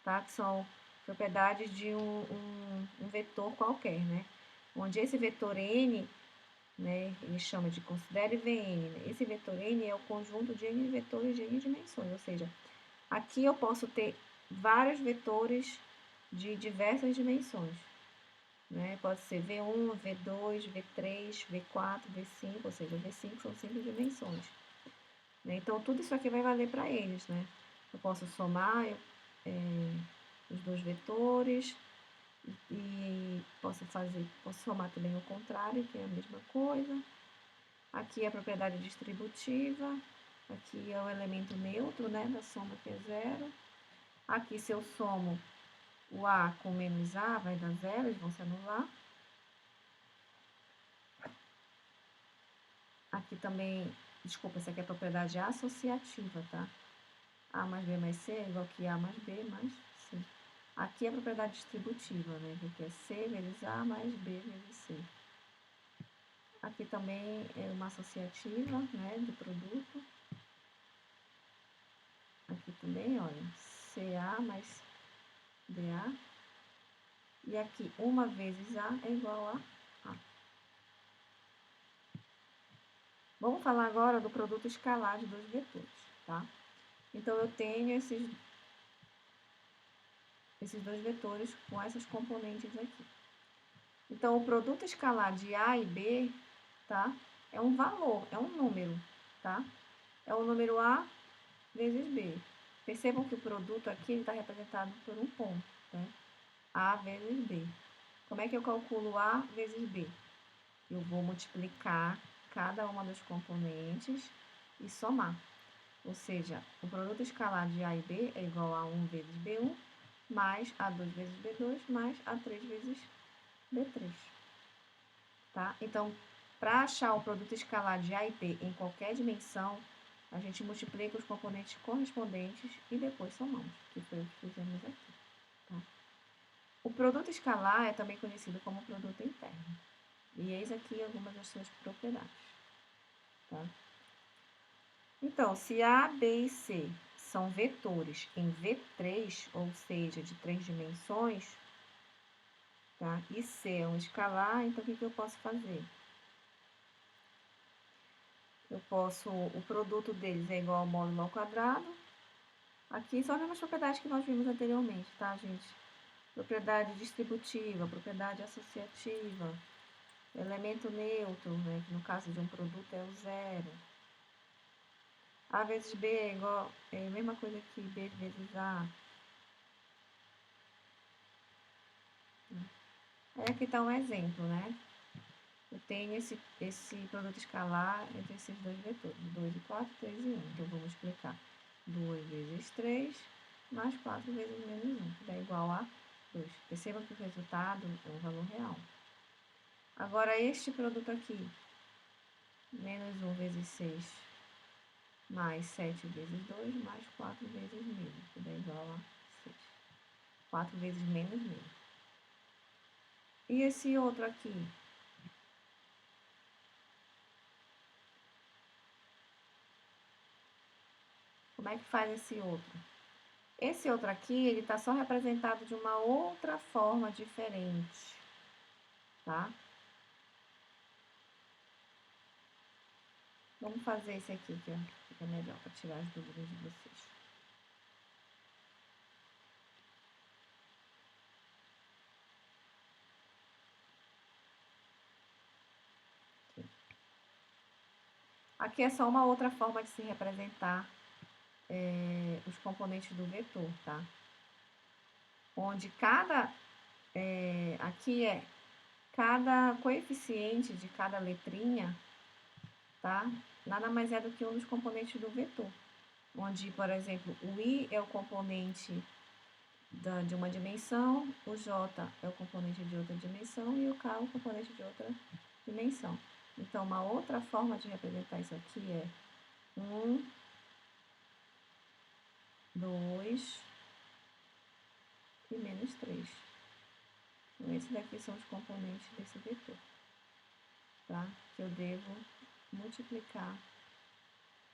tá? Que são propriedades de um vetor qualquer, né? Onde esse vetor n, né, ele chama de considere Vn, né? Esse vetor n é o conjunto de n vetores de n dimensões, ou seja, aqui eu posso ter vários vetores de diversas dimensões, né? Pode ser V1, V2, V3, V4, V5, ou seja, V5 são 5 dimensões. Né? Então, tudo isso aqui vai valer para eles, né? Eu posso somar os dois vetores e posso somar também o contrário, que é a mesma coisa. Aqui é a propriedade distributiva, aqui é o elemento neutro, né, da soma que é 0. Aqui, se eu somo o A com menos A, vai dar 0, eles vão se anular. Aqui também, desculpa, essa aqui é a propriedade associativa, tá? A mais B mais C é igual que A mais B mais C. Aqui é a propriedade distributiva, né? Que é C vezes A mais B vezes C. Aqui também é uma associativa, né, do produto. Aqui também, olha, CA mais DA. E aqui, 1 vezes A é igual a A. Vamos falar agora do produto escalar de dois vetores, tá? Então, eu tenho esses dois vetores com essas componentes aqui. Então, o produto escalar de A e B, tá? É um valor, é um número, tá? É o número A vezes B. Percebam que o produto aqui está representado por um ponto, né? A vezes B. Como é que eu calculo A vezes B? Eu vou multiplicar cada uma dos componentes e somar. Ou seja, o produto escalar de A e B é igual a 1 vezes B1, mais A2 vezes B2, mais A3 vezes B3. Tá? Então, para achar o produto escalar de A e B em qualquer dimensão, a gente multiplica os componentes correspondentes e depois somamos, que foi o que fizemos aqui. Tá? O produto escalar é também conhecido como produto interno. E eis aqui algumas das suas propriedades. Tá? Então, se A, B e C são vetores em V3, ou seja, de 3 dimensões, tá? E C é um escalar, então o que eu posso fazer? O produto deles é igual ao módulo ao quadrado. Aqui são as mesmas propriedades que nós vimos anteriormente, tá, gente? Propriedade distributiva, propriedade associativa, elemento neutro, né, que no caso de um produto é o 0. A vezes B é a mesma coisa que B vezes A. Aí aqui está um exemplo, né? Eu tenho esse produto escalar entre esses dois vetores, 2 e 4, 3 e 1. Então, vamos explicar 2 vezes 3 mais 4 vezes menos 1, que dá igual a 2. Perceba que o resultado é um valor real. Agora, este produto aqui, menos 1 vezes 6 mais 7 vezes 2 mais 4 vezes menos, que dá igual a 6. 4 vezes menos menos. E esse outro aqui? Como é que faz esse outro? Esse outro aqui, ele está só representado de uma outra forma diferente, tá? Vamos fazer esse aqui, que fica melhor para tirar as dúvidas de vocês. Aqui é só uma outra forma de se representar os componentes do vetor, tá? Onde cada coeficiente de cada letrinha, tá? Nada mais é do que um dos componentes do vetor. Onde, por exemplo, o I é o componente de uma dimensão, o J é o componente de outra dimensão e o K é o componente de outra dimensão. Então, uma outra forma de representar isso aqui é 1, 2 e menos 3. Então, esses daqui são os componentes desse vetor, tá? Que eu devo multiplicar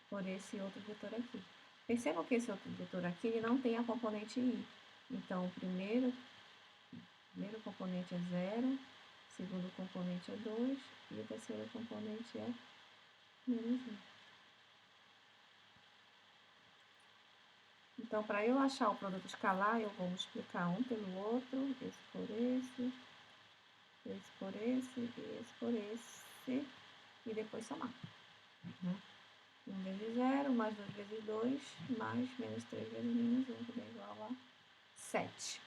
por esse outro vetor aqui. Percebam que esse outro vetor aqui, ele não tem a componente I. Então, o primeiro componente é 0, o segundo componente é 2 e o terceiro componente é menos 1. Então, para eu achar o produto escalar, eu vou multiplicar um pelo outro, esse por esse por esse e esse por esse, e depois somar. 1 vezes 0, mais 2 vezes 2, mais menos 3 vezes menos 1, que é igual a 7.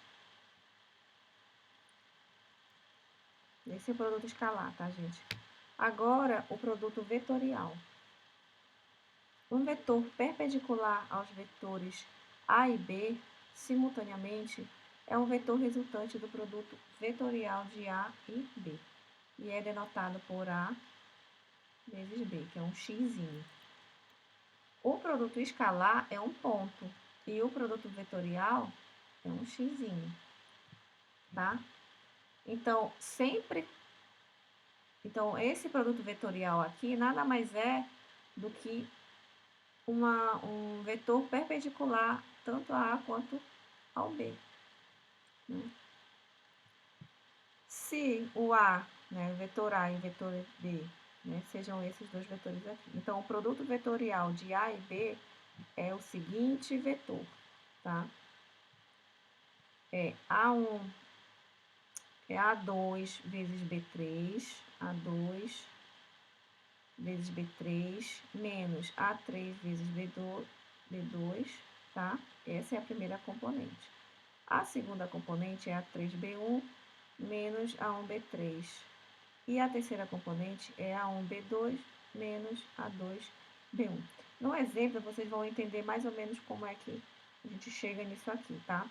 Esse é o produto escalar, tá, gente? Agora, o produto vetorial. Um vetor perpendicular aos vetores A e B, simultaneamente, é um vetor resultante do produto vetorial de A e B, e é denotado por A vezes B, que é um x'inho. O produto escalar é um ponto, e o produto vetorial é um x'inho, tá? Então, esse produto vetorial aqui nada mais é do que um vetor perpendicular tanto a A quanto ao B. Né? Se o A, né, o vetor A e o vetor B, né, sejam esses dois vetores aqui. Então, o produto vetorial de A e B é o seguinte vetor, tá? É A2 vezes B3, A2 vezes B3, menos A3 vezes B2, tá? Essa é a primeira componente. A segunda componente é A3B1 menos A1B3. E a terceira componente é A1B2 menos A2B1. No exemplo, vocês vão entender mais ou menos como é que a gente chega nisso aqui, tá?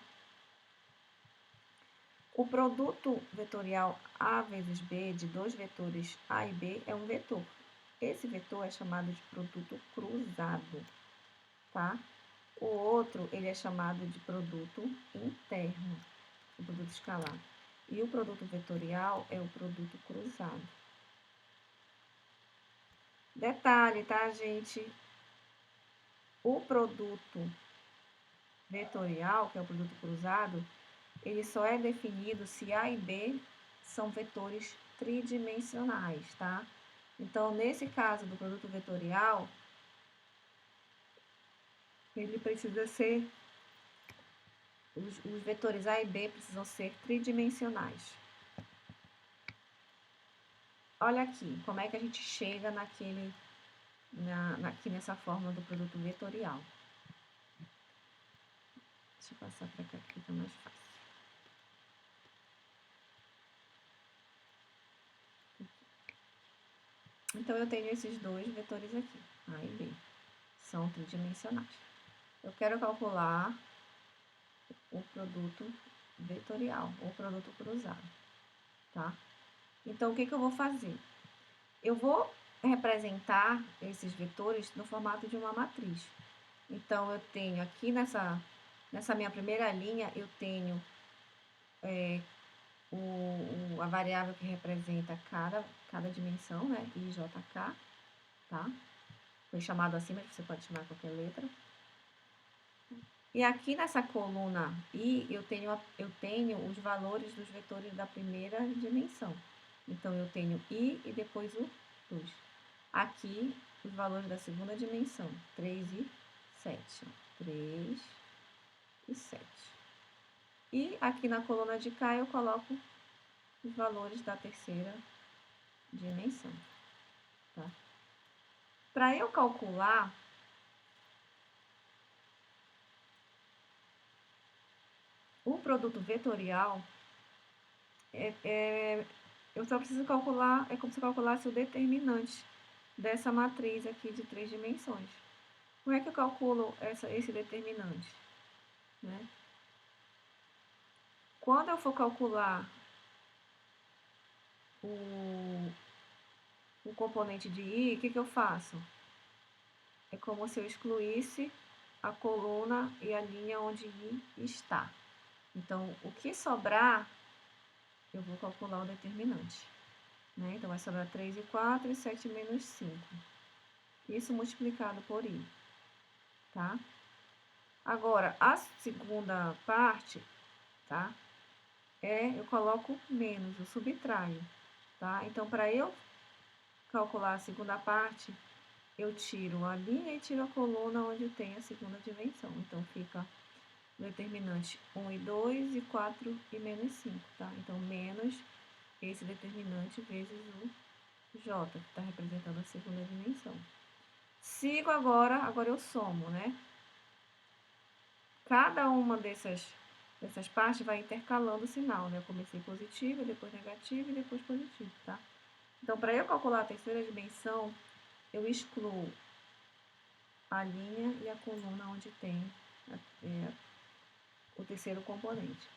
O produto vetorial A vezes B de dois vetores A e B é um vetor. Esse vetor é chamado de produto cruzado, tá? O outro, ele é chamado de produto interno, o produto escalar. E o produto vetorial é o produto cruzado. Detalhe, tá, gente? O produto vetorial, que é o produto cruzado, ele só é definido se A e B são vetores tridimensionais, tá? Então, nesse caso do produto vetorial, ele precisa ser, os vetores A e B precisam ser tridimensionais. Olha aqui, como é que a gente chega aqui nessa fórmula do produto vetorial. Deixa eu passar para cá que fica mais fácil. Então, eu tenho esses dois vetores aqui, A e B, são tridimensionais. Eu quero calcular o produto vetorial, ou produto cruzado, tá? Então, o que eu vou fazer? Eu vou representar esses vetores no formato de uma matriz. Então, eu tenho aqui nessa minha primeira linha, eu tenho a variável que representa cada dimensão, né? IJK, tá? Foi chamado assim, mas você pode chamar qualquer letra. E aqui nessa coluna I, eu tenho os valores dos vetores da primeira dimensão. Então, eu tenho I e depois o 2. Aqui, os valores da segunda dimensão, 3 e 7. 3 e 7. E aqui na coluna de cá eu coloco os valores da terceira dimensão. Tá? Para eu calcular o produto vetorial, eu só preciso calcular, é como se eu calculasse o determinante dessa matriz aqui de 3 dimensões. Como é que eu calculo esse determinante? Né? Quando eu for calcular o componente de I, o que eu faço? É como se eu excluísse a coluna e a linha onde I está. Então, o que sobrar, eu vou calcular o determinante. Né? Então, vai sobrar 3 e 4 e 7 menos 5. Isso multiplicado por I. Tá? Agora, a segunda parte, tá? Eu coloco menos, eu subtraio. Tá? Então, para eu calcular a segunda parte, eu tiro a linha e tiro a coluna onde tem a segunda dimensão. Então, fica determinante 1 e 2 e 4 e menos 5, tá? Então, menos esse determinante vezes o J, que está representando a segunda dimensão. Sigo agora eu somo, né? Cada uma dessas partes vai intercalando o sinal, né? Eu comecei positivo, depois negativo e depois positivo, tá? Então, para eu calcular a terceira dimensão, eu excluo a linha e a coluna onde tem o terceiro componente.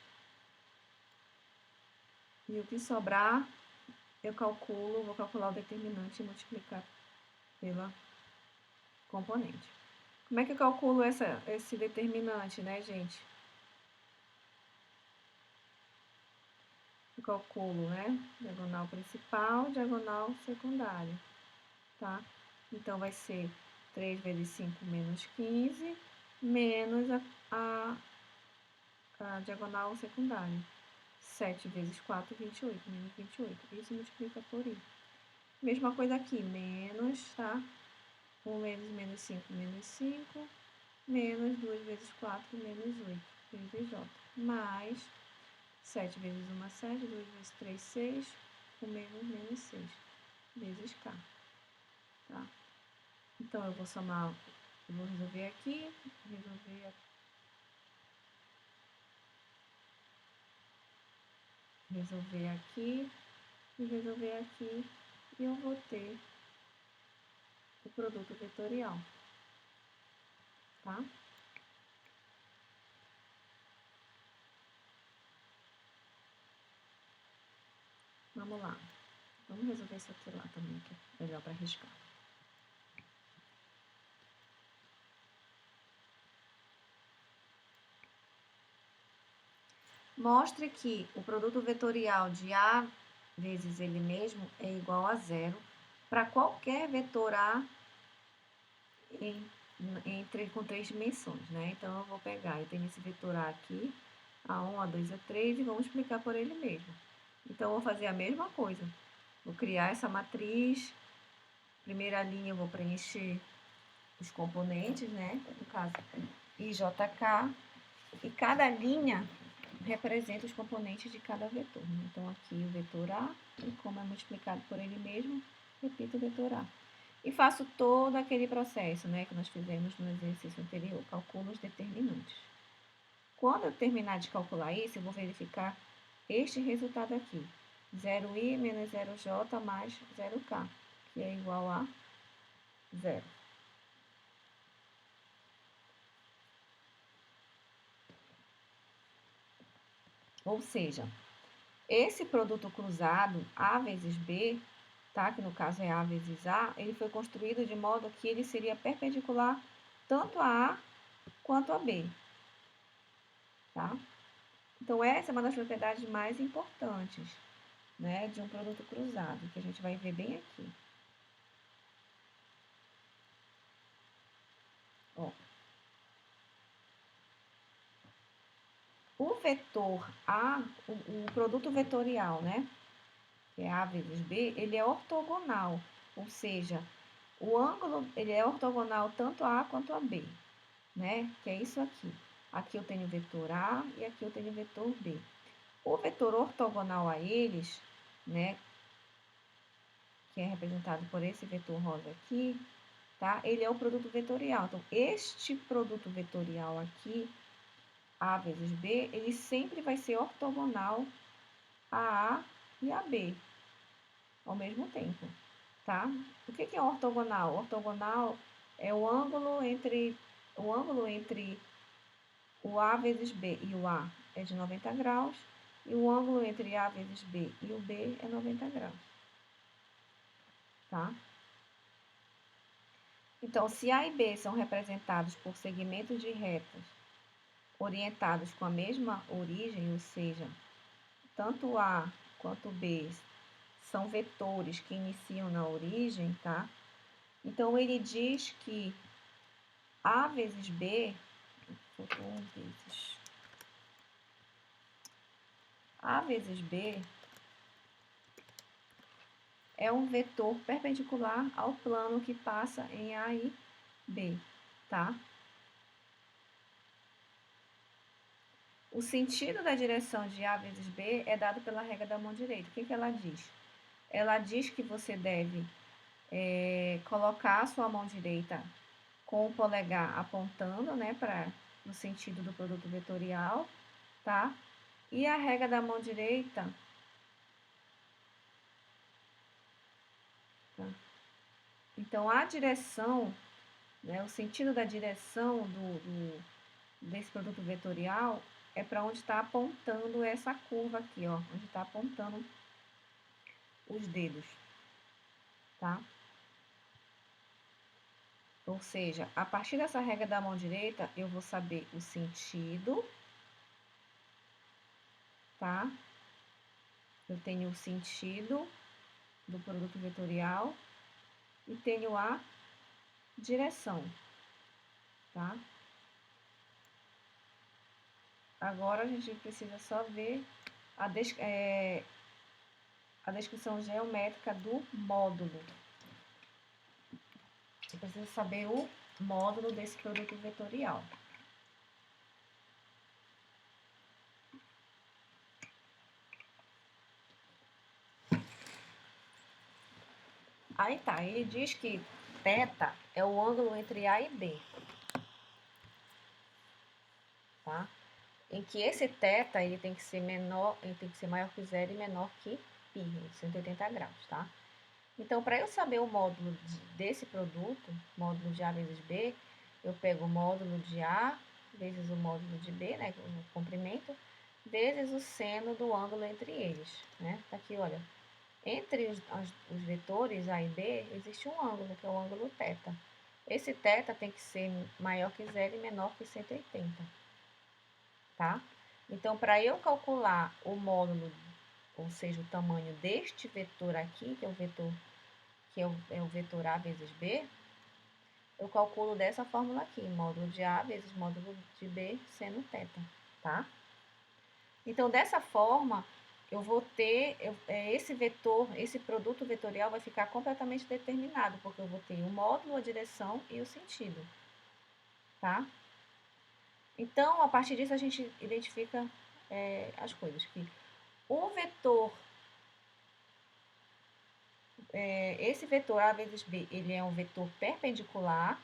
E o que sobrar, eu vou calcular o determinante e multiplicar pela componente. Como é que eu calculo esse determinante, né, gente? Eu calculo, né, diagonal principal, diagonal secundária, tá? Então, vai ser 3 vezes 5 menos 15, menos a diagonal secundária. 7 vezes 4, 28, menos 28. Isso multiplica por I. Mesma coisa aqui, menos, tá? 1 vezes menos 5, menos 5, menos 2 vezes 4, menos 8, vezes J. Mais 7 vezes 1, 7, 2 vezes 3, 6, com menos 6, vezes K. Tá? Então, eu vou somar, eu vou resolver aqui, resolver aqui e resolver aqui, e eu vou ter o produto vetorial. Tá? Vamos lá. Vamos resolver isso aqui lá também, que é melhor para riscar. Mostre que o produto vetorial de A vezes ele mesmo é igual a zero para qualquer vetor A com 3 dimensões, né? Então, eu vou pegar, eu tenho esse vetor A aqui, A1, A2, A3, e vamos explicar por ele mesmo. Então, eu vou fazer a mesma coisa. Vou criar essa matriz. Primeira linha, eu vou preencher os componentes, né? No caso, IJK. E cada linha representa os componentes de cada vetor. Né? Então, aqui o vetor A, e como é multiplicado por ele mesmo, repito o vetor A. E faço todo aquele processo, né, que nós fizemos no exercício anterior, calculo os determinantes. Quando eu terminar de calcular isso, eu vou verificar este resultado aqui, 0i menos 0j mais 0k, que é igual a 0. Ou seja, esse produto cruzado A vezes B, tá? Que no caso é A vezes A, ele foi construído de modo que ele seria perpendicular tanto a A quanto a B. Tá? Então, essa é uma das propriedades mais importantes, né, de um produto cruzado, que a gente vai ver bem aqui. Ó. O vetor A, o produto vetorial, né, que é A vezes B, ele é ortogonal, ou seja, O ângulo, ele é ortogonal tanto a A quanto a B, né? Que é isso aqui. Aqui eu tenho o vetor A e aqui eu tenho o vetor B. O vetor ortogonal a eles, né? Que é representado por esse vetor rosa aqui, tá? Ele é o produto vetorial. Então, este produto vetorial aqui, A vezes B, ele sempre vai ser ortogonal a e a B ao mesmo tempo, tá? O que é ortogonal? Ortogonal é o ângulo entre o A vezes B e o A é de 90 graus, e o ângulo entre A vezes B e o B é 90 graus, tá? Então, se A e B são representados por segmentos de retas orientados com a mesma origem, ou seja, tanto A quanto B são vetores que iniciam na origem, tá? Então, ele diz que A vezes B, A vezes B é um vetor perpendicular ao plano que passa em A e B, tá? O sentido da direção de A vezes B é dado pela regra da mão direita. O que ela diz? Ela diz que você deve colocar a sua mão direita com o polegar apontando, né, no sentido do produto vetorial, tá? E a regra da mão direita, tá? Então, a direção, né, o sentido da direção desse produto vetorial é para onde está apontando essa curva aqui, ó, onde está apontando os dedos, tá? Ou seja, a partir dessa regra da mão direita, eu vou saber o sentido, tá? Eu tenho o sentido do produto vetorial e tenho a direção, tá? Agora a gente precisa só ver a descrição geométrica do módulo. Você precisa saber o módulo desse produto vetorial. Aí tá, ele diz que θ é o ângulo entre A e B, tá? Em que esse θ ele tem que ser menor, ele tem que ser maior que zero e menor que π, 180 graus, tá? Então, para eu saber o módulo desse produto, módulo de A vezes B, eu pego o módulo de A vezes o módulo de B, né, o comprimento, vezes o seno do ângulo entre eles, né? Tá aqui, olha. Entre os vetores A e B, existe um ângulo, que é o ângulo θ. Esse θ tem que ser maior que zero e menor que 180, tá? Então, para eu calcular o módulo, ou seja, o tamanho deste vetor aqui, que é o vetor A vezes B, eu calculo dessa fórmula aqui, módulo de A vezes módulo de B seno θ, tá? Então, dessa forma, eu vou ter, esse vetor, esse produto vetorial vai ficar completamente determinado, porque eu vou ter o módulo, a direção e o sentido, tá? Então, a partir disso, a gente identifica as coisas, que o vetor, esse vetor A vezes B, ele é um vetor perpendicular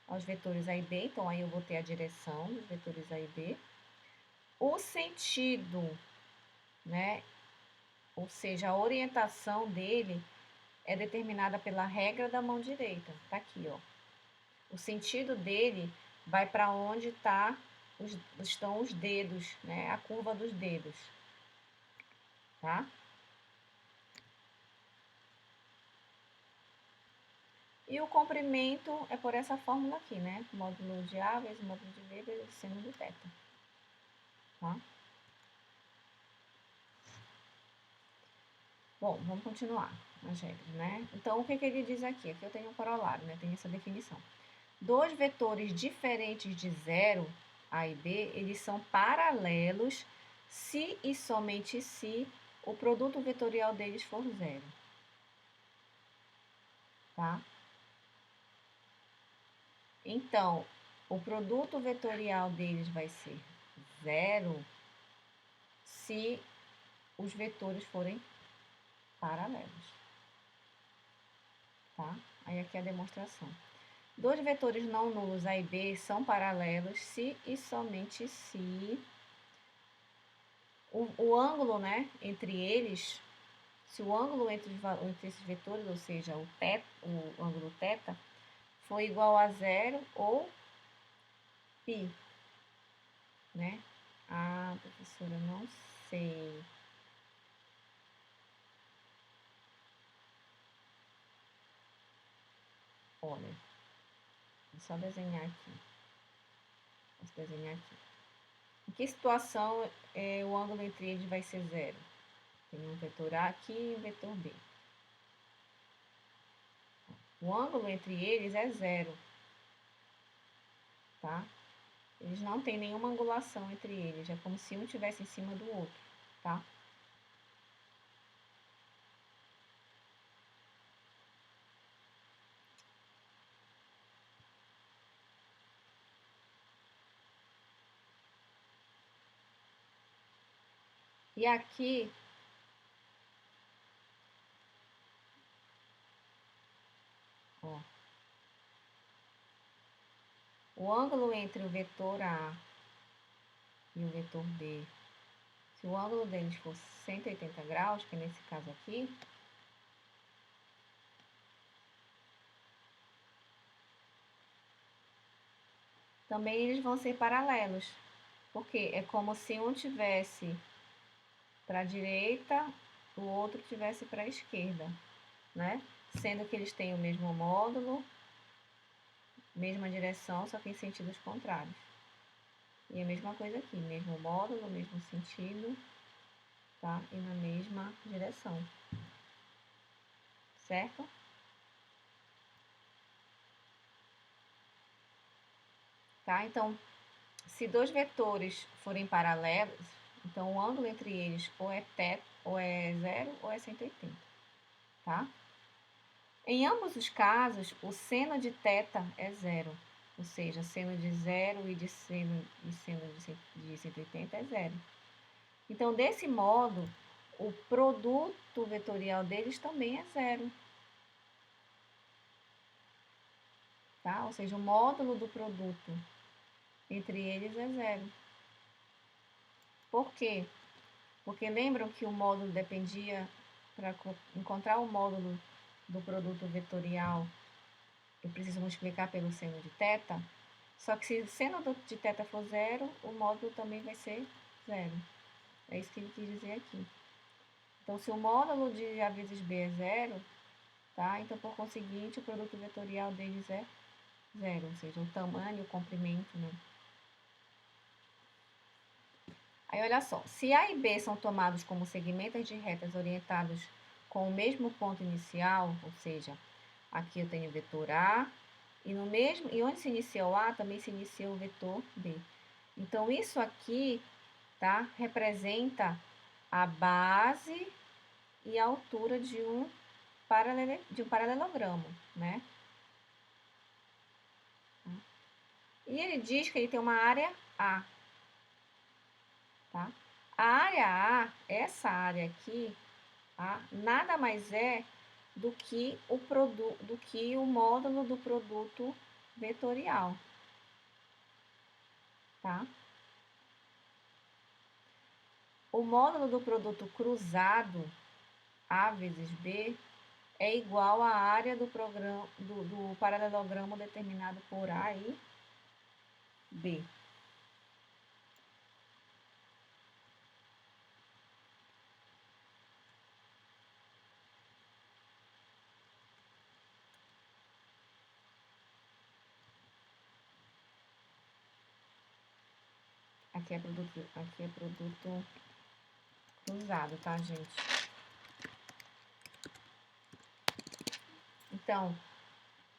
aos vetores A e B, então aí eu vou ter a direção dos vetores A e B. O sentido, né, ou seja, a orientação dele é determinada pela regra da mão direita. Tá aqui, ó. O sentido dele vai para onde estão os dedos, né, a curva dos dedos, tá? E o comprimento é por essa fórmula aqui, né? Módulo de A vezes módulo de B vezes seno do θ. Tá? Bom, vamos continuar as regras, né? Então, o que ele diz aqui? Aqui eu tenho um corolário, né? Tem essa definição. Dois vetores diferentes de zero, A e B, eles são paralelos se e somente se o produto vetorial deles for zero. Tá? Então, o produto vetorial deles vai ser 0 se os vetores forem paralelos, tá? Aí aqui é a demonstração. Dois vetores não nulos A e B são paralelos se e somente se o ângulo, né, entre eles, se o ângulo entre esses vetores, ou seja, o ângulo θ, for igual a 0 ou π, né? Ah, professora, não sei. Olha, vou só desenhar aqui. Vou desenhar aqui. Em que situação o ângulo entre eles vai ser 0? Tem um vetor A aqui e um vetor B. O ângulo entre eles é 0, tá? Eles não têm nenhuma angulação entre eles, é como se um estivesse em cima do outro, tá? E aqui, ó, o ângulo entre o vetor A e o vetor B, se o ângulo deles for 180 graus, que é nesse caso aqui, também eles vão ser paralelos, porque é como se um tivesse para a direita, o outro tivesse para a esquerda, né? Sendo que eles têm o mesmo módulo, mesma direção, só que em sentidos contrários. E a mesma coisa aqui, mesmo módulo, mesmo sentido, tá? E na mesma direção, certo? Tá? Então, se dois vetores forem paralelos, então o ângulo entre eles ou é θ, ou é 0 ou é 180, tá? Em ambos os casos, o seno de θ é 0, ou seja, seno de 0 e de seno de 180 é 0. Então, desse modo, o produto vetorial deles também é 0. Tá? Ou seja, o módulo do produto entre eles é 0. Por quê? Porque lembram que o módulo dependia, para encontrar o módulo do produto vetorial, eu preciso multiplicar pelo seno de θ, só que se o seno de θ for 0, o módulo também vai ser 0. É isso que ele quis dizer aqui. Então, se o módulo de A vezes B é 0, tá? Então, por conseguinte, o produto vetorial deles é 0, ou seja, o tamanho, o comprimento, né? Aí, olha só, se A e B são tomados como segmentos de retas orientados com o mesmo ponto inicial, ou seja, aqui eu tenho o vetor A, e onde se inicia o A, também se inicia o vetor B. Então, isso aqui, tá, representa a base e a altura de um paralelogramo, né? E ele diz que ele tem uma área A, tá? A área A, essa área aqui, tá? Nada mais é do que o módulo do produto vetorial, tá? O módulo do produto cruzado A vezes B é igual à área do paralelogramo determinado por A e B. Aqui é produto cruzado, tá, gente? Então,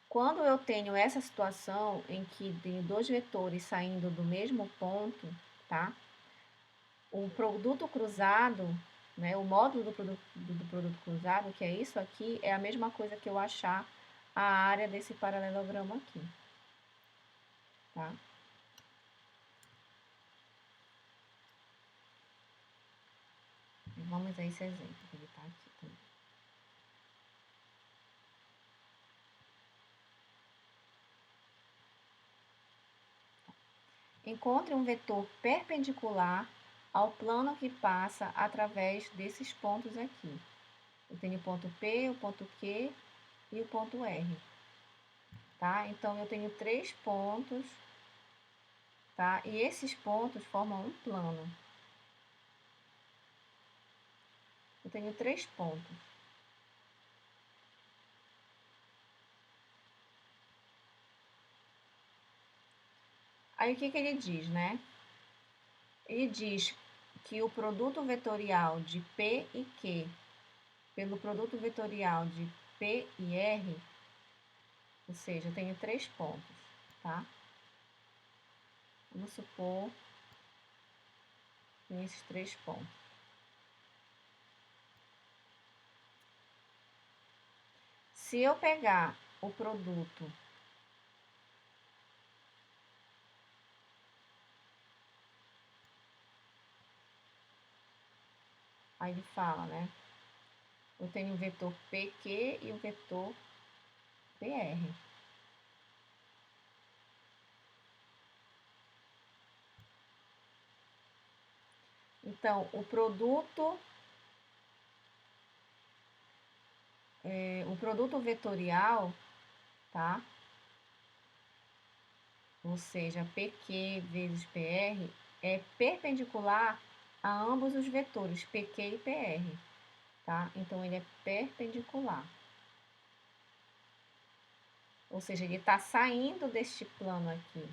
quando eu tenho essa situação em que tenho dois vetores saindo do mesmo ponto, tá? O produto cruzado, né, o módulo do produto cruzado, que é isso aqui, é a mesma coisa que eu achar a área desse paralelogramo aqui. tá? Vamos a esse exemplo, que ele tá aqui também. Encontre um vetor perpendicular ao plano que passa através desses pontos aqui. Eu tenho o ponto P, o ponto Q e o ponto R, tá? Então, eu tenho 3 pontos, tá? E esses pontos formam um plano. Eu tenho 3 pontos. Aí, o que que ele diz, né? Ele diz que o produto vetorial de P e Q pelo produto vetorial de P e R, ou seja, eu tenho 3 pontos, tá? Vamos supor que esses 3 pontos. Se eu pegar o produto aí ele fala, né? Eu tenho o vetor PQ e o vetor PR. Então, o produto vetorial, tá? Ou seja, PQ vezes PR é perpendicular a ambos os vetores, PQ e PR, tá? Então, ele é perpendicular. Ou seja, ele está saindo deste plano aqui.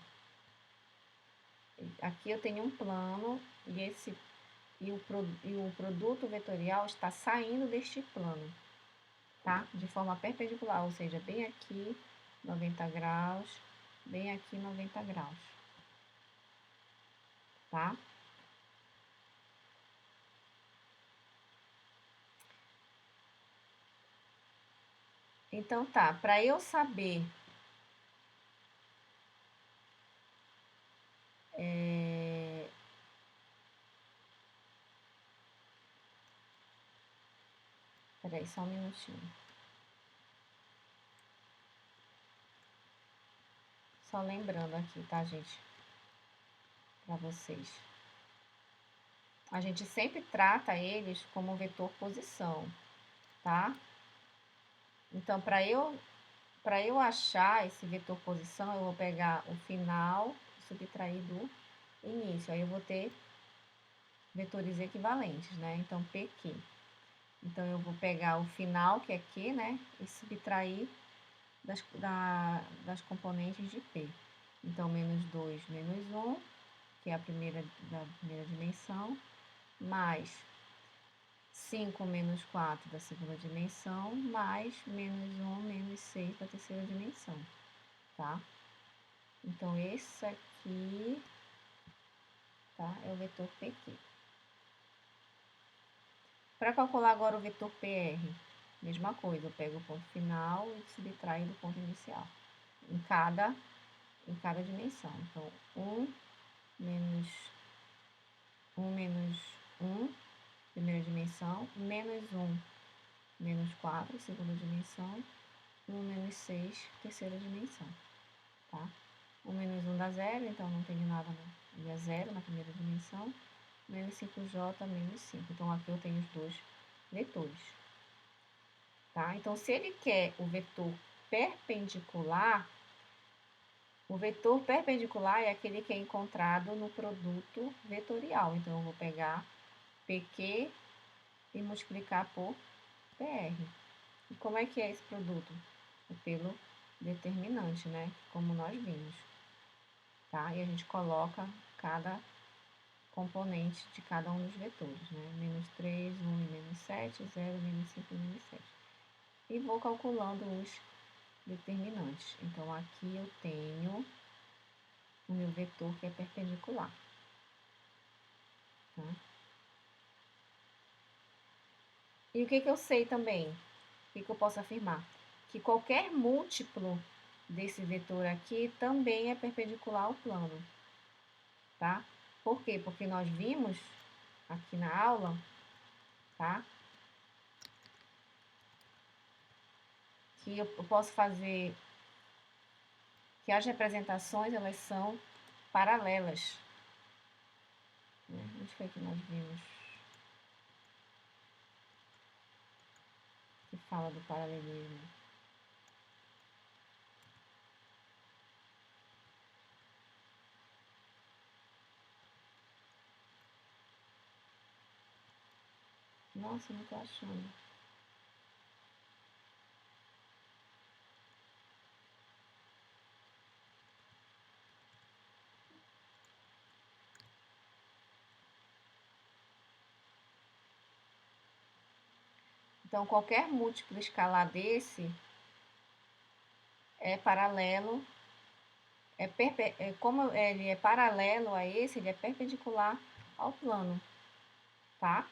Aqui eu tenho um plano e o produto vetorial está saindo deste plano, tá? De forma perpendicular, ou seja, bem aqui 90 graus, bem aqui 90 graus, tá? Então tá, para eu saber peraí, só um minutinho. Só lembrando aqui, tá, gente? Para vocês. A gente sempre trata eles como vetor posição, tá? Então, para eu achar esse vetor posição, eu vou pegar o final e subtrair do início. Aí eu vou ter vetores equivalentes, né? Então, PQ. Então, eu vou pegar o final, que é Q, né? E subtrair das componentes de P. Então, menos 2, menos 1, que é a primeira dimensão, mais 5 menos 4 da segunda dimensão, mais menos 1 menos 6 da terceira dimensão, tá? Então, esse aqui, tá? É o vetor PQ. Para calcular agora o vetor PR, mesma coisa, eu pego o ponto final e subtraio do ponto inicial, em cada dimensão. Então, 1 menos 1, primeira dimensão, menos 1, menos 4, segunda dimensão, 1 menos 6, terceira dimensão, tá? 1 menos 1 dá 0, então não tem nada, ele é 0 na primeira dimensão, menos 5j menos 5. Então, aqui eu tenho os dois vetores, tá? Então, se ele quer o vetor perpendicular, o vetor perpendicular é aquele que é encontrado no produto vetorial. Então, eu vou pegar PQ e multiplicar por PR. E como é que é esse produto? É pelo determinante, né? Como nós vimos, tá? E a gente coloca cada componente de cada um dos vetores, né? Menos 3, 1 e menos 7, 0, menos 5 e menos 7. E vou calculando os determinantes. Então, aqui eu tenho o meu vetor que é perpendicular, tá? E o que eu sei também? O que eu posso afirmar? Que qualquer múltiplo desse vetor aqui também é perpendicular ao plano, tá? Por quê? Porque nós vimos aqui na aula, tá? Que eu posso fazer, que as representações, elas são paralelas. Onde foi que nós vimos que fala do paralelismo? Nossa, não tô achando. Então, qualquer múltiplo escalar desse é paralelo, como ele é paralelo a esse, ele é perpendicular ao plano, tá?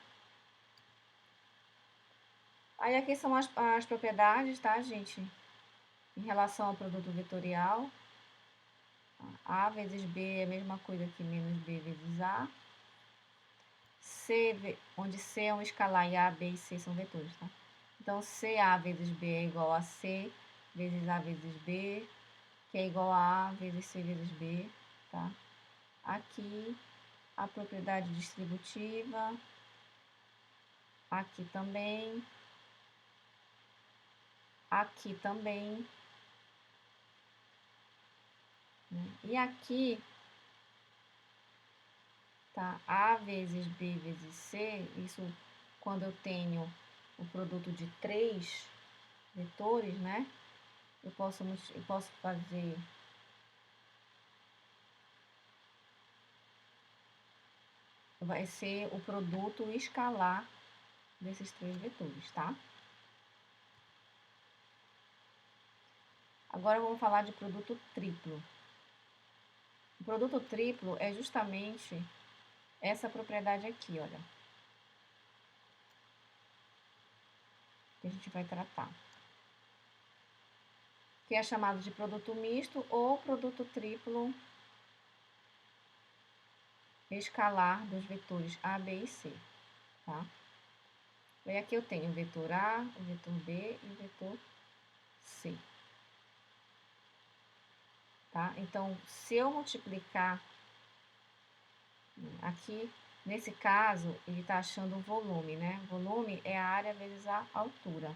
Aí aqui são as propriedades, tá, gente? Em relação ao produto vetorial. A vezes B é a mesma coisa que menos B vezes A. C, onde C é um escalar e A, B e C são vetores, tá? Então, CA vezes B é igual a C vezes A vezes B, que é igual a vezes C vezes B, tá? Aqui, a propriedade distributiva, aqui também, né? E aqui, tá? A vezes B vezes C, isso quando eu tenho o produto de 3 vetores, né? Eu posso fazer vai ser o produto escalar desses 3 vetores, tá? Agora vamos falar de produto triplo. O produto triplo é justamente essa propriedade aqui, olha, que a gente vai tratar, que é chamado de produto misto ou produto triplo escalar dos vetores A, B e C, tá? E aqui eu tenho o vetor A, o vetor B e o vetor C, tá? Então, se eu multiplicar aqui, nesse caso, ele está achando o volume, né? Volume é a área vezes a altura.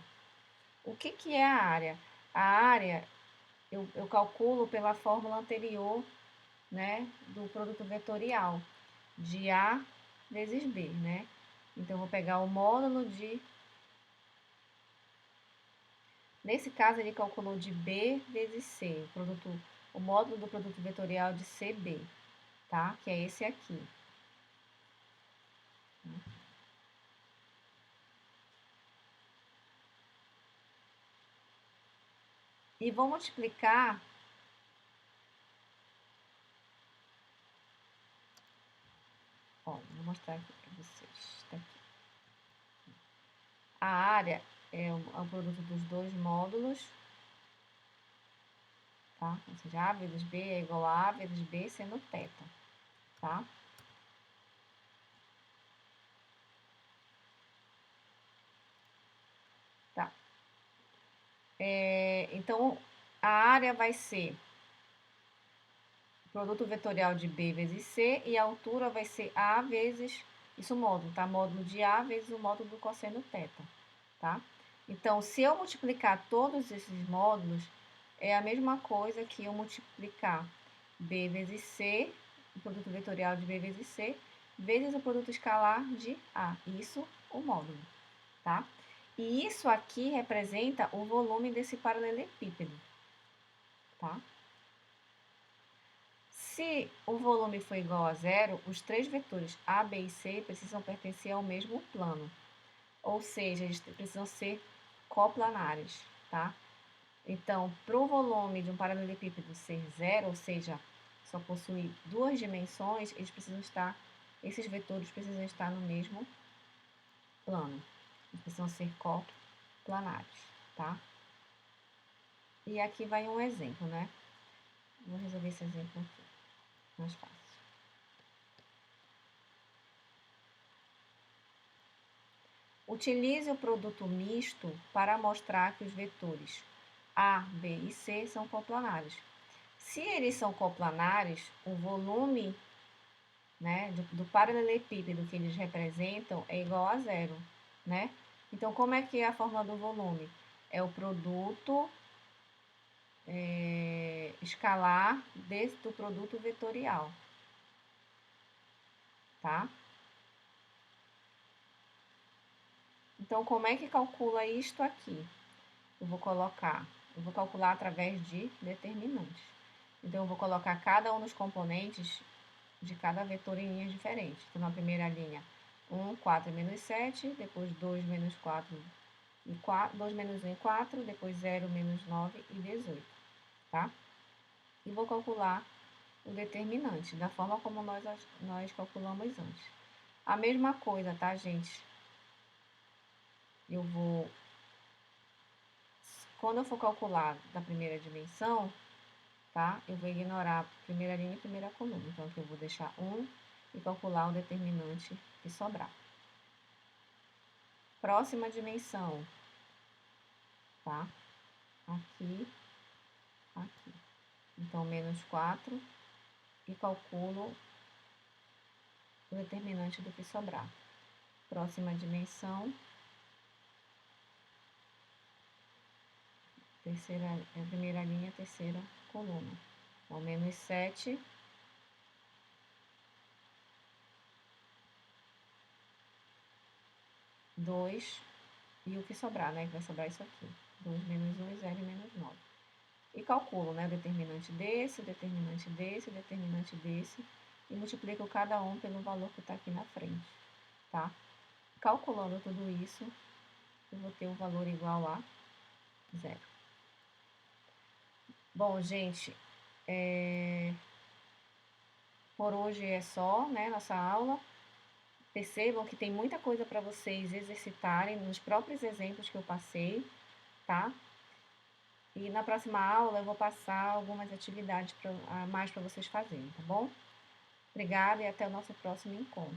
O que que é a área? A área eu calculo pela fórmula anterior, né, do produto vetorial, de A vezes B, né? Então, eu vou pegar o módulo de... Nesse caso, ele calculou de B vezes C, o módulo do produto vetorial de CB, tá? Que é esse aqui. E vou multiplicar... Ó, vou mostrar aqui para vocês. Tá aqui. A área é o produto dos dois módulos, tá? Ou seja, A vezes B é igual a vezes B sendo θ, tá? Tá. Então, a área vai ser o produto vetorial de B vezes C e a altura vai ser A vezes, isso módulo, tá? Módulo de A vezes o módulo do cosseno θ, tá? Então, se eu multiplicar todos esses módulos, é a mesma coisa que eu multiplicar B vezes C, o produto vetorial de B vezes C, vezes o produto escalar de A. Isso, o módulo, tá? E isso aqui representa o volume desse paralelepípedo, tá? Se o volume for igual a zero, os 3 vetores A, B e C precisam pertencer ao mesmo plano. Ou seja, eles precisam ser coplanares, tá? Então, para o volume de um paralelepípedo ser zero, ou seja, só possuir 2 dimensões, esses vetores precisam estar no mesmo plano. Eles precisam ser coplanares, tá? E aqui vai um exemplo, né? Vou resolver esse exemplo aqui, mais fácil. Utilize o produto misto para mostrar que os vetores A, B e C são coplanares. Se eles são coplanares, o volume, né, do paralelepípedo que eles representam é igual a zero, né? Então, como é que é a fórmula do volume? É o produto escalar do produto vetorial, tá? Então, como é que calcula isto aqui? Eu vou calcular através de determinantes. Então, eu vou colocar cada um dos componentes de cada vetor em linhas diferentes. Então, na primeira linha, 1, 4 e menos 7, depois 2, menos 4 e 4, 2 menos 1 e 4, depois 0, menos 9 e 18, tá? E vou calcular o determinante, da forma como nós calculamos antes. A mesma coisa, tá, gente? Quando eu for calcular da primeira dimensão, tá? Eu vou ignorar a primeira linha e a primeira coluna. Então, aqui eu vou deixar 1 e calcular o determinante que sobrar. Próxima dimensão, tá? Aqui, aqui. Então, menos 4 e calculo o determinante do que sobrar. Próxima dimensão, primeira linha, terceira coluna. Então, menos 7 2 e o que sobrar, né? Que vai sobrar isso aqui. 2 menos 1 e 0 e menos 9. E calculo, né? O determinante desse, o determinante desse, o determinante desse. E multiplico cada um pelo valor que está aqui na frente, tá? Calculando tudo isso, eu vou ter um valor igual a 0. Bom, gente, por hoje é só, né? Nossa aula. Percebam que tem muita coisa para vocês exercitarem nos próprios exemplos que eu passei, tá? E na próxima aula eu vou passar algumas atividades a mais para vocês fazerem, tá bom? Obrigada e até o nosso próximo encontro.